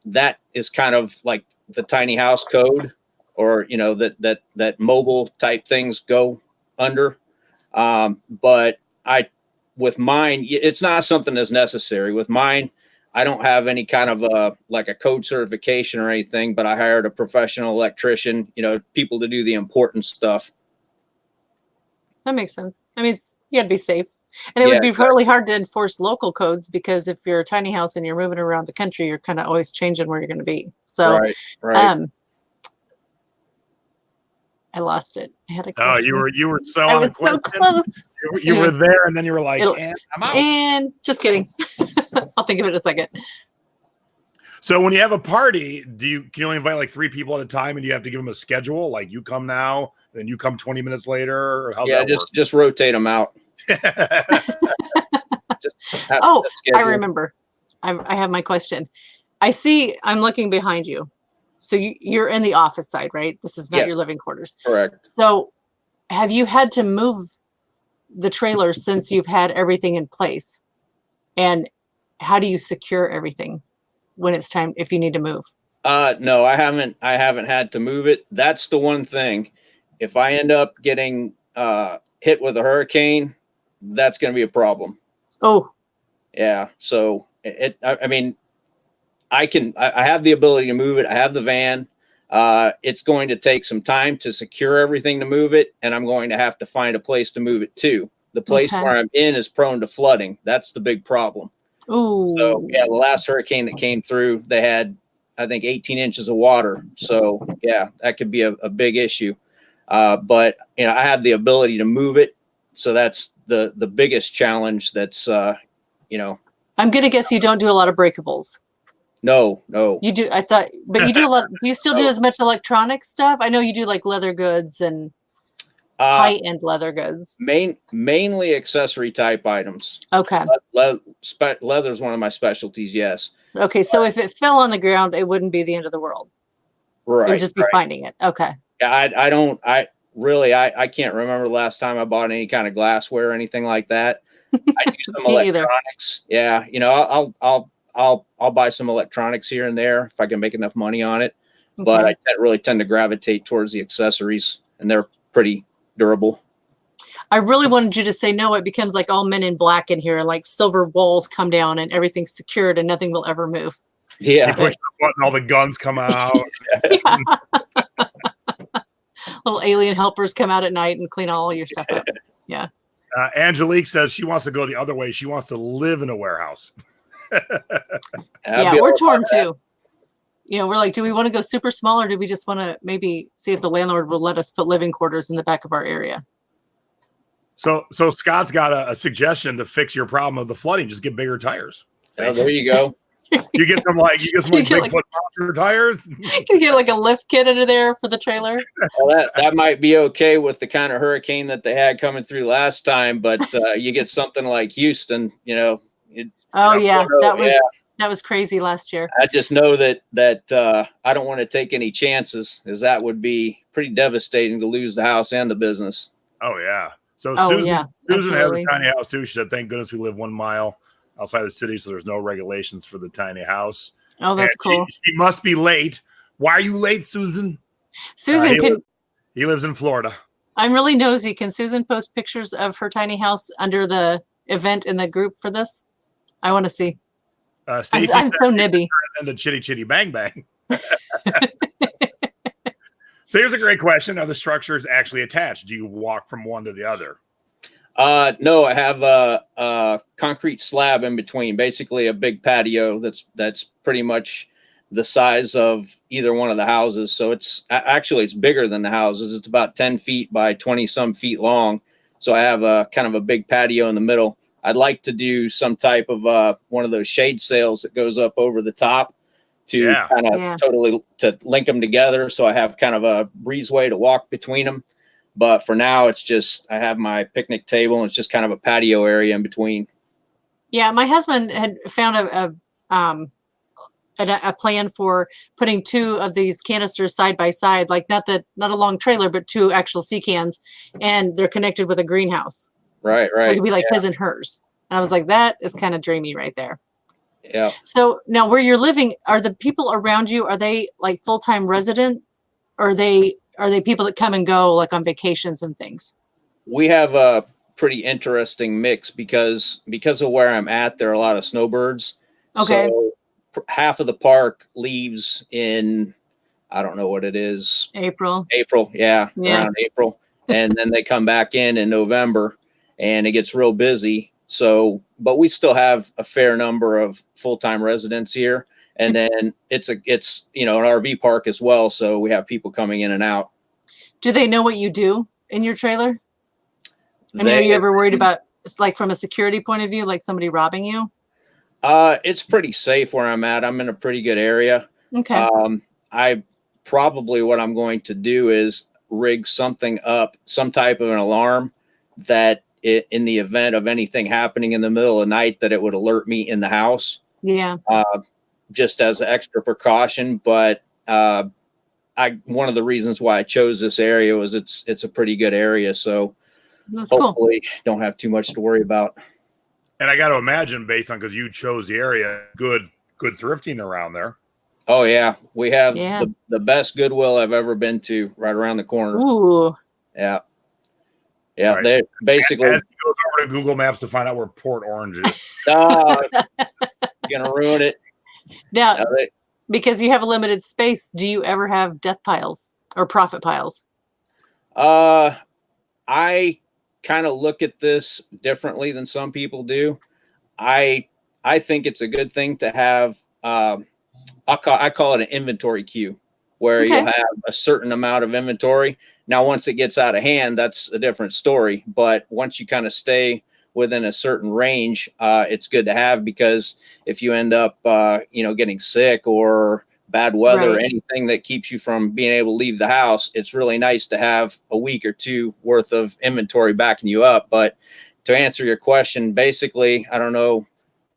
that is kind of like the tiny house code, or, that mobile type things go under. But with mine, it's not something that's necessary. With mine, I don't have any kind of a code certification or anything, but I hired a professional electrician, people to do the important stuff. That makes sense. I mean, you got to be safe. And it would be really hard to enforce local codes because if you're a tiny house and you're moving around the country, you're kind of always changing where you're going to be. So, right. I lost it. I had a Oh, question. you were so I on was a so question. close. You were there, and then you were like, It'll- and I'm out. And just kidding. I'll think of it in a second. So when you have a party, can you only invite like 3 people at a time, and you have to give them a schedule? Like you come now, then you come 20 minutes later, or how's that work? just rotate them out. Oh, I remember. I have my question. I'm looking behind you. So you're in the office side, right? This is not Yes. your living quarters. Correct. So have you had to move the trailer since you've had everything in place? And how do you secure everything when it's time, if you need to move? No, I haven't had to move it. That's the one thing. If I end up getting hit with a hurricane, that's going to be a problem. Oh, yeah. So I mean, I have the ability to move it. I have the van. It's going to take some time to secure everything to move it, and I'm going to have to find a place to move it to. The place where I'm in is prone to flooding. That's the big problem. oh. So yeah, the last hurricane that came through, they had, I think, 18 inches of water. So yeah, that could be a big issue. But I have the ability to move it. So that's the biggest challenge. That's I'm gonna guess you don't do a lot of breakables. No. You do. I thought, but you do a lot. Do you still do as much electronic stuff? I know you do like leather goods and high-end leather goods. Mainly accessory type items. Okay. Leather is one of my specialties. Yes. Okay. So if it fell on the ground, it wouldn't be the end of the world. Right. It would just be finding it. Okay. Yeah. I can't remember the last time I bought any kind of glassware or anything like that. I do some electronics. Either. Yeah. I'll buy some electronics here and there if I can make enough money on it. Okay. But I really tend to gravitate towards the accessories, and they're pretty durable. I really wanted you to say no. It becomes like all Men in Black in here, and like silver walls come down, and everything's secured, and nothing will ever move. Yeah. You push the button, all the guns come out. Little alien helpers come out at night and clean all your stuff up. Yeah. Angelique says she wants to go the other way. She wants to live in a warehouse. Yeah, we're torn too. We're like, do we want to go super small, or do we just want to maybe see if the landlord will let us put living quarters in the back of our area? So Scott's got a suggestion to fix your problem of the flooding. Just get bigger tires. Oh, there you go. You get some Bigfoot monster tires. You get like a lift kit under there for the trailer. Well, that might be okay with the kind of hurricane that they had coming through last time, but you get something like Houston, That was crazy last year. I just know that I don't want to take any chances, as that would be pretty devastating to lose the house and the business. Oh yeah. So Susan has a tiny house too. She said, "Thank goodness we live 1 mile outside the city, so there's no regulations for the tiny house." Oh, that's cool. She must be late. Why are you late, Susan? Susan he lives in Florida. I'm really nosy. Can Susan post pictures of her tiny house under the event in the group for this? I want to see. Stacey, I'm so nibby. And the chitty chitty bang bang. So here's a great question: are the structures actually attached? Do you walk from one to the other? No, I have a concrete slab in between, basically a big patio that's pretty much the size of either one of the houses. So it's bigger than the houses. It's about 10 feet by 20 some feet long. So I have a kind of a big patio in the middle. I'd like to do some type of one of those shade sails that goes up over the top to kind of totally to link them together. So I have kind of a breezeway to walk between them. But for now, it's just I have my picnic table, and it's just kind of a patio area in between. Yeah, my husband had found a plan for putting 2 of these canisters side by side, like not a long trailer, but 2 actual sea cans, and they're connected with a greenhouse. Right. So it could be like his and hers. And I was like, that is kind of dreamy right there. Yeah. So now, where you're living, are the people around you? Are they like full-time resident, or are they people that come and go like on vacations and things? We have a pretty interesting mix because of where I'm at. There are a lot of snowbirds. Okay. So half of the park leaves in, I don't know what it is. April. Yeah. Around April. And then they come back in November, and it gets real busy. So, but we still have a fair number of full-time residents here. And then it's an RV park as well. So we have people coming in and out. Do they know what you do in your trailer? I mean, are you ever worried about, like, from a security point of view, like somebody robbing you? It's pretty safe where I'm at. I'm in a pretty good area. Okay. I probably what I'm going to do is rig something up, some type of an alarm that in the event of anything happening in the middle of the night, that it would alert me in the house. Yeah. Just as extra precaution. But one of the reasons why I chose this area was it's a pretty good area. So That's hopefully don't have too much to worry about. And I got to imagine, based on because you chose the area, good thrifting around there. Oh yeah, we have the best Goodwill I've ever been to, right around the corner. Ooh. Yeah. Right. They basically as he goes over to Google Maps to find out where Port Orange is. You're gonna ruin it. Now, because you have a limited space, do you ever have death piles or profit piles? I kind of look at this differently than some people do. I think it's a good thing to have. I call it an inventory queue, where you'll have a certain amount of inventory. Now, once it gets out of hand, that's a different story. But once you kind of stay within a certain range, it's good to have, because if you end up, getting sick or bad weather, or anything that keeps you from being able to leave the house, it's really nice to have a week or two worth of inventory backing you up. But to answer your question, basically, I don't know,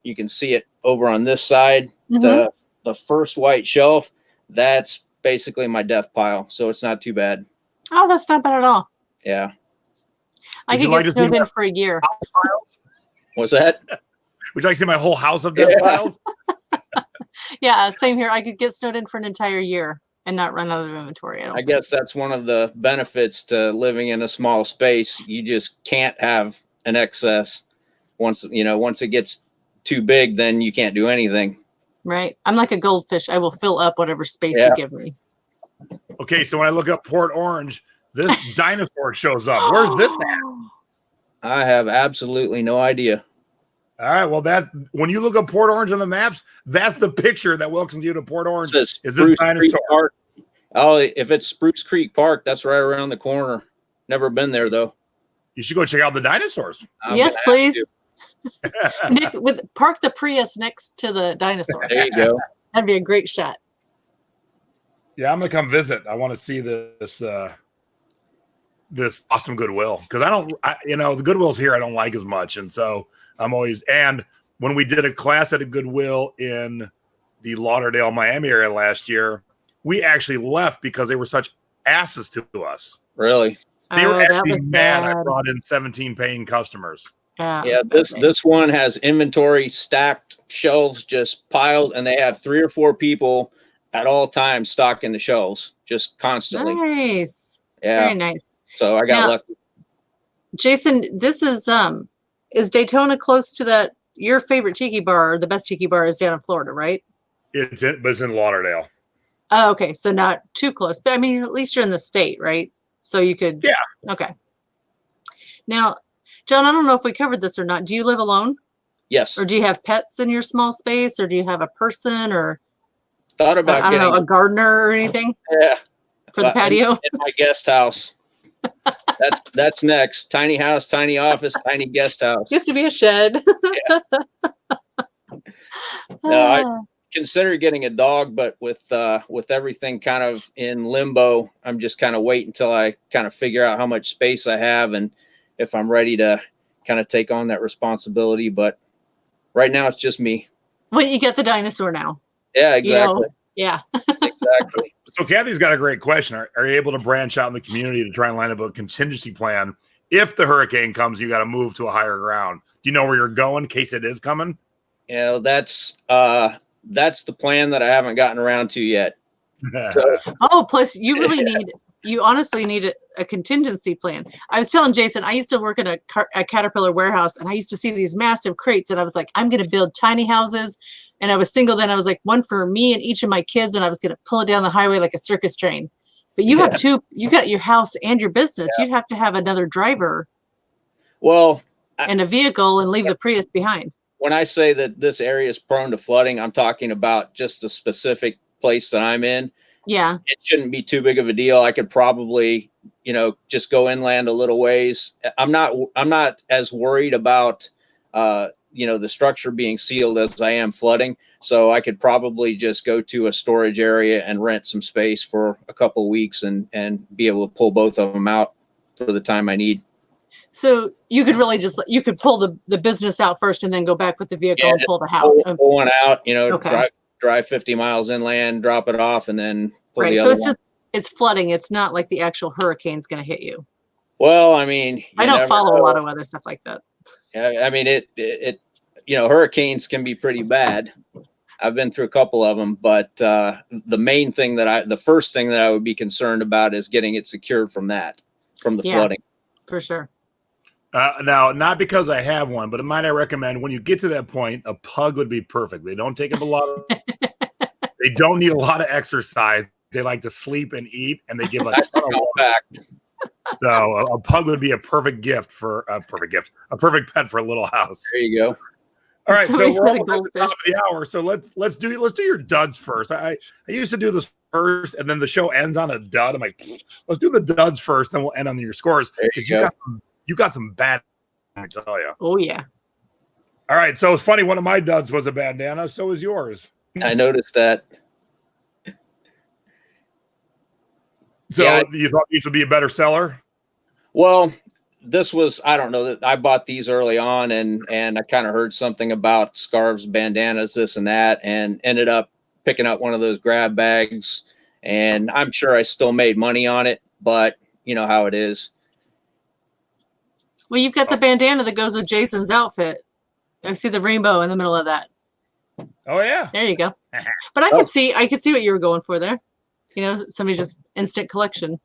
you can see it over on this side, the first white shelf, that's basically my death pile. So it's not too bad. Oh, that's not bad at all. Yeah. I could get snowed in for a year. What's that? Would you like to see my whole house of death piles? Yeah, same here. I could get snowed in for an entire year and not run out of inventory. I guess that's one of the benefits to living in a small space. You just can't have an excess. Once it gets too big, then you can't do anything. Right. I'm like a goldfish. I will fill up whatever space you give me. Okay, so when I look up Port Orange, this dinosaur shows up. Where's this at? I have absolutely no idea. All right, well, when you look up Port Orange on the maps, that's the picture that welcomes you to Port Orange. Is this dinosaur? Park. Oh, if it's Spruce Creek Park, that's right around the corner. Never been there though. You should go check out the dinosaurs. Yes, please. Nick, park the Prius next to the dinosaur. There you go. That'd be a great shot. Yeah, I'm gonna come visit. I want to see this awesome Goodwill, because the Goodwills here I don't like as much, and so I'm always. And when we did a class at a Goodwill in the Lauderdale, Miami area last year, we actually left because they were such asses to us. Really? They were actually mad. I brought in 17 paying customers. Yeah, this one has inventory, stacked shelves just piled, and they have 3 or 4 people at all times stocking the shelves, just constantly. Nice. Yeah. Very nice. So I got lucky. Jason, this is Daytona close to your favorite tiki bar, or the best tiki bar is down in Florida, right? It's in Lauderdale. Oh, okay. So not too close, but I mean, at least you're in the state, right? So you could. Yeah. Okay. Now, John, I don't know if we covered this or not. Do you live alone? Yes. Or do you have pets in your small space, or do you have a person, or thought about I don't know, a gardener or anything? Yeah. For the patio? In my guest house. That's next. Tiny house, tiny office, tiny guest house. Used to be a shed. Yeah. No, I consider getting a dog, but with everything kind of in limbo, I'm just kind of waiting until I kind of figure out how much space I have and if I'm ready to kind of take on that responsibility. But right now it's just me. Well, you get the dinosaur now. Yeah, exactly. Yeah. Exactly. So Kathy's got a great question. Are you able to branch out in the community to try and line up a contingency plan if the hurricane comes? You got to move to a higher ground. Do you know where you're going in case it is coming? That's the plan that I haven't gotten around to yet. So. Plus you honestly need a contingency plan. I was telling Jason, I used to work at a Caterpillar warehouse, and I used to see these massive crates, and I was like, I'm going to build tiny houses. And I was single then. I was like, one for me and each of my kids, and I was going to pull it down the highway like a circus train. But you have you got your house and your business. You'd have to have another driver, and a vehicle, and leave the Prius behind. When I say that this area is prone to flooding, I'm talking about just a specific place that I'm in. Yeah. It shouldn't be too big of a deal. I could probably just go inland a little ways. I'm not as worried about, the structure being sealed as I am flooding. So I could probably just go to a storage area and rent some space for a couple of weeks and be able to pull both of them out for the time I need. So you could really you could pull the business out first and then go back with the vehicle and pull the house. Pull one out, Okay. drive 50 miles inland, drop it off, and then pull Right. the So other it's one. just, it's flooding. It's not like the actual hurricane's going to hit you. Well, I mean, I don't follow a lot of weather stuff like that. I mean, it hurricanes can be pretty bad. I've been through a couple of them, but the first thing that I would be concerned about is getting it secured from the flooding. For sure. Now, not because I have one, but might I recommend when you get to that point, a pug would be perfect. They don't take up a lot of, they don't need a lot of exercise. They like to sleep and eat, and they give a ton of water. So a pug would be a perfect pet for a little house. There you go. All right, so we're Somebody's got a almost at the top goldfish. of the hour. So let's do your duds first. I used to do this first, and then the show ends on a dud. I'm like, let's do the duds first, then we'll end on your scores because you got some bad. I tell you. Oh yeah. All right, so it's funny. One of my duds was a bandana. So is yours. I noticed that. So you thought these would be a better seller? Well, this was, I don't know, that I bought these early on and I kind of heard something about scarves, bandanas, this and that, and ended up picking up one of those grab bags. And I'm sure I still made money on it, but you know how it is. Well, you've got the bandana that goes with Jason's outfit. I see the rainbow in the middle of that. Oh yeah. There you go. But I could see what you were going for there. Somebody just instant collection.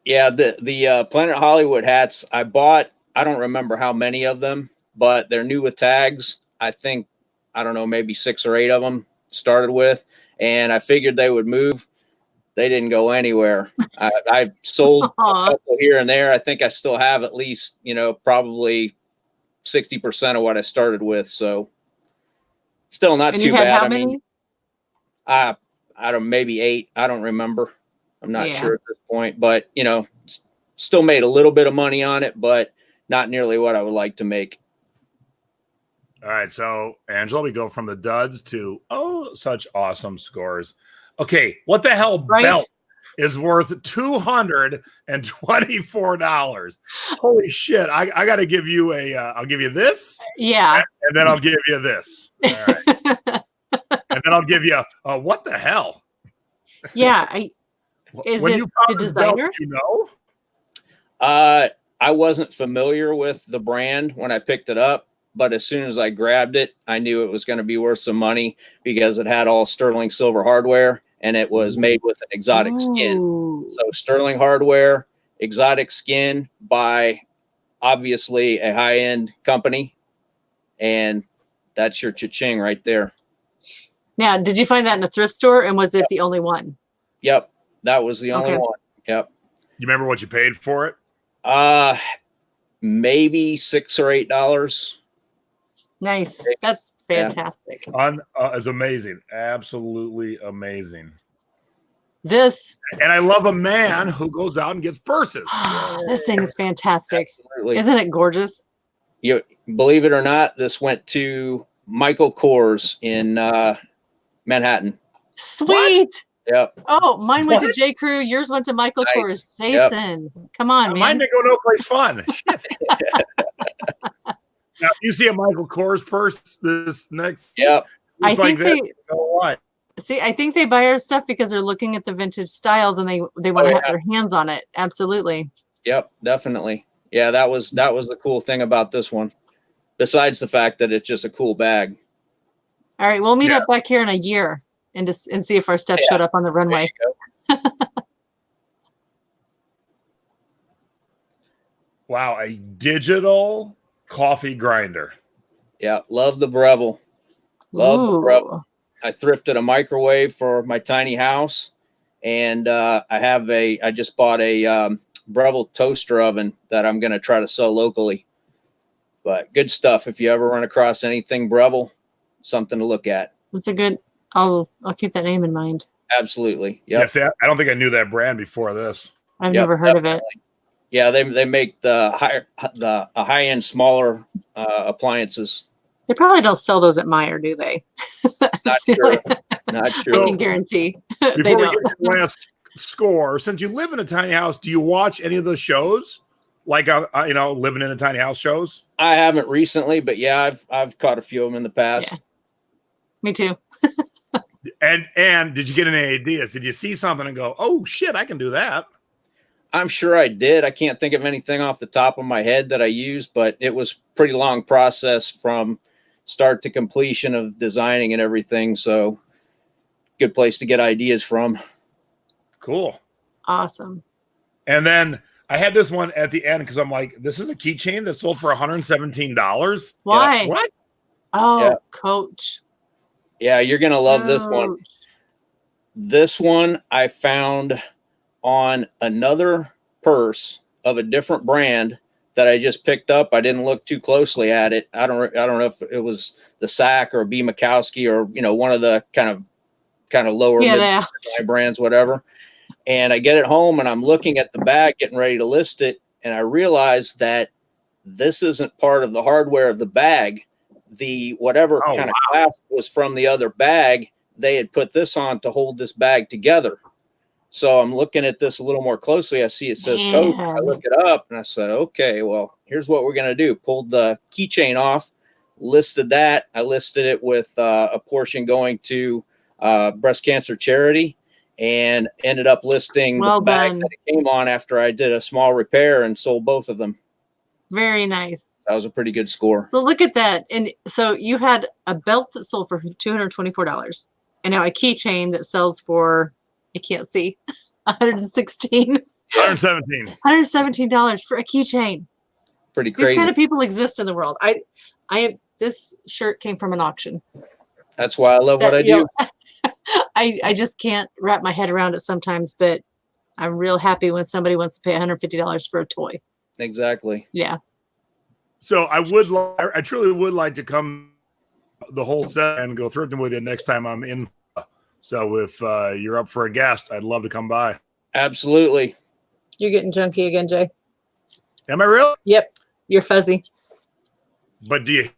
Yeah, the Planet Hollywood hats I bought, I don't remember how many of them, but they're new with tags. I think, I don't know, maybe 6 or 8 of them started with, and I figured they would move. They didn't go anywhere. I sold a couple here and there. I think I still have at least, probably 60% of what I started with. So still not too bad. How many? I don't, maybe 8. I don't remember. I'm not sure at this point, but still made a little bit of money on it, but not nearly what I would like to make. All right. So Angela, we go from the duds to, such awesome scores. Okay. What the hell belt is worth $224? Holy shit. I got to give you I'll give you this. Yeah. And then I'll give you this. All right. And then I'll give you what the hell? Yeah. Is when it you the designer? Belt, I wasn't familiar with the brand when I picked it up, but as soon as I grabbed it, I knew it was going to be worth some money because it had all sterling silver hardware and it was made with an exotic skin. So sterling hardware, exotic skin by obviously a high-end company, and that's your cha-ching right there. Now, did you find that in a thrift store, and was it the only one? Yep, that was the only one. Yep. You remember what you paid for it? Maybe $6 or $8. Nice. That's fantastic. It's amazing. Absolutely amazing. And I love a man who goes out and gets purses. This thing is fantastic. Absolutely. Isn't it gorgeous? You believe it or not, this went to Michael Kors in Manhattan. Sweet. Yep. Oh, mine went to J. Crew. Yours went to Michael Kors. Jason, come on, man. Mine didn't go no place fun. Now, you see a Michael Kors purse this next. Yep. I think I think they buy our stuff because they're looking at the vintage styles and they want to have their hands on it. Absolutely. Yep, definitely. Yeah, that was the cool thing about this one. Besides the fact that it's just a cool bag. All right, we'll meet up back here in a year and see if our stuff showed up on the runway. Wow, a digital coffee grinder. Yeah, love the Breville. Love the Breville. I thrifted a microwave for my tiny house, and I just bought a Breville toaster oven that I'm going to try to sell locally. But good stuff. If you ever run across anything Breville, something to look at. That's a good. I'll keep that name in mind. Absolutely. Yep. Yes, I don't think I knew that brand before this. I've Yep, never heard of it. Yeah, they make the high end smaller appliances. They probably don't sell those at Meijer, do they? Not sure. Not I sure. can guarantee they Before we don't. get to the last score, since you live in a tiny house, do you watch any of those shows? Like, living in a tiny house shows? I haven't recently, but yeah, I've caught a few of them in the past. Yeah. Me too. And did you get any ideas? Did you see something and go, oh shit, I can do that? I'm sure I did. I can't think of anything off the top of my head that I used, but it was pretty long process from start to completion of designing and everything. So good place to get ideas from. Cool. Awesome. And then I had this one at the end because I'm like, this is a keychain that sold for $117. Why? Yeah. What? Oh, Yeah. Coach. Yeah, you're going to love this one. Coach. This one I found on another purse of a different brand that I just picked up. I didn't look too closely at it. I don't know if it was the Sack or B. Mikowski or, one of the kind of lower mid brands, whatever. And I get it home and I'm looking at the bag, getting ready to list it. And I realized that this isn't part of the hardware of the bag. The whatever kind of clasp was from the other bag. They had put this on to hold this bag together. So I'm looking at this a little more closely. I see it says Coach. I look it up and I said, okay, well, here's what we're going to do. Pulled the keychain off, listed that. I listed it with a portion going to breast cancer charity and ended up listing the bag that it came on after I did a small repair and sold both of them. Very nice. That was a pretty good score. So look at that. And so you had a belt that sold for $224 and now a keychain that sells for, I can't see, $117 for a keychain. Pretty crazy. These kind of people exist in the world. This shirt came from an auction. That's why I love what I do. I just can't wrap my head around it sometimes, but I'm real happy when somebody wants to pay $150 for a toy. Exactly. Yeah. So I truly would like to come the whole set and go thrifting with you next time I'm in. So if you're up for a guest, I'd love to come by. Absolutely. You're getting junky again, Jay. Am I real? Yep. You're fuzzy. But do you?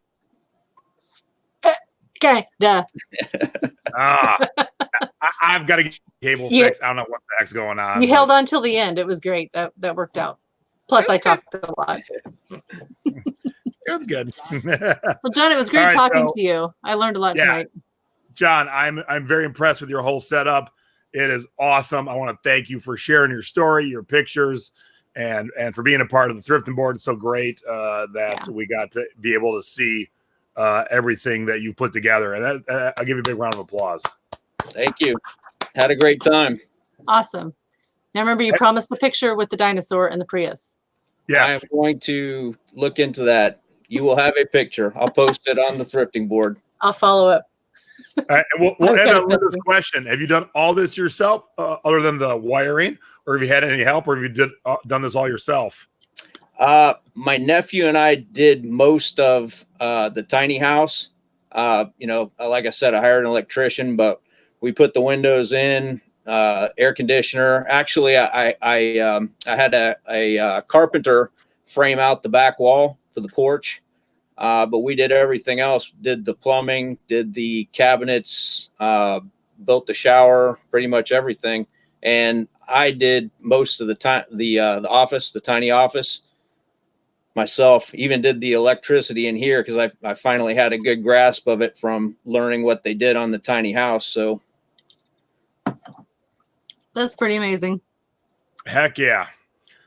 Okay. Duh. I've got to get cable fixed. I don't know what the heck's going on. You held on till the end. It was great. That worked out. Plus, I talked a lot. It was good. Well, John, it was great talking to you. I learned a lot tonight. John, I'm very impressed with your whole setup. It is awesome. I want to thank you for sharing your story, your pictures, and for being a part of the thrifting board. It's so great that we got to be able to see everything that you put together. And I'll give you a big round of applause. Thank you. Had a great time. Awesome. Now remember, you promised a picture with the dinosaur and the Prius. Yes. I'm going to look into that. You will have a picture. I'll post it on the thrifting board. I'll follow up. All right, we'll end on this question. Have you done all this yourself, other than the wiring, or have you had any help, or have you done this all yourself? My nephew and I did most of the tiny house. Like I said, I hired an electrician, but we put the windows in, air conditioner. Actually, I had a carpenter frame out the back wall for the porch. But we did everything else, did the plumbing, did the cabinets, built the shower, pretty much everything. And I did most of the time, the office, the tiny office myself, even did the electricity in here because I finally had a good grasp of it from learning what they did on the tiny house. So that's pretty amazing. Heck yeah.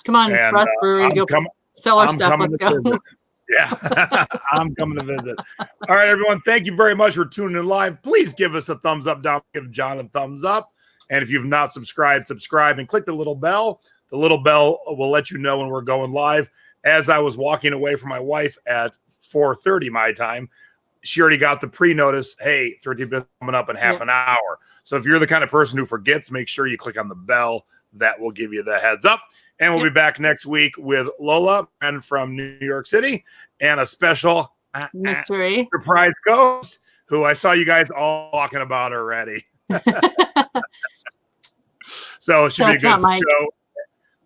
Come on, Russ Brewery, go sell our stuff. Let's go. Yeah, I'm coming to visit. All right, everyone. Thank you very much for tuning in live. Please give us a thumbs up down. Give John a thumbs up. And if you've not subscribed, subscribe and click the little bell. The little bell will let you know when we're going live. As I was walking away from my wife at 4:30 my time, she already got the pre-notice. Hey, Thrifty is coming up in half an hour. So if you're the kind of person who forgets, make sure you click on the bell. That will give you the heads up. And we'll be back next week with Lola and from New York City and a special mystery surprise ghost who I saw you guys all talking about already. So it should be a good show.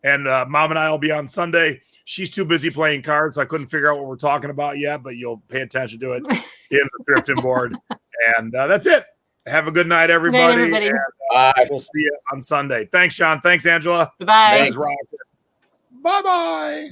And Mom and I will be on Sunday. She's too busy playing cards, so I couldn't figure out what we're talking about yet, but you'll pay attention to it in the Thrifting board. And that's it. Have a good night, everybody. Good night, everybody. And, we'll see you on Sunday. Thanks, John. Thanks, Angela. Bye-bye. Thanks, Rob. Bye-bye.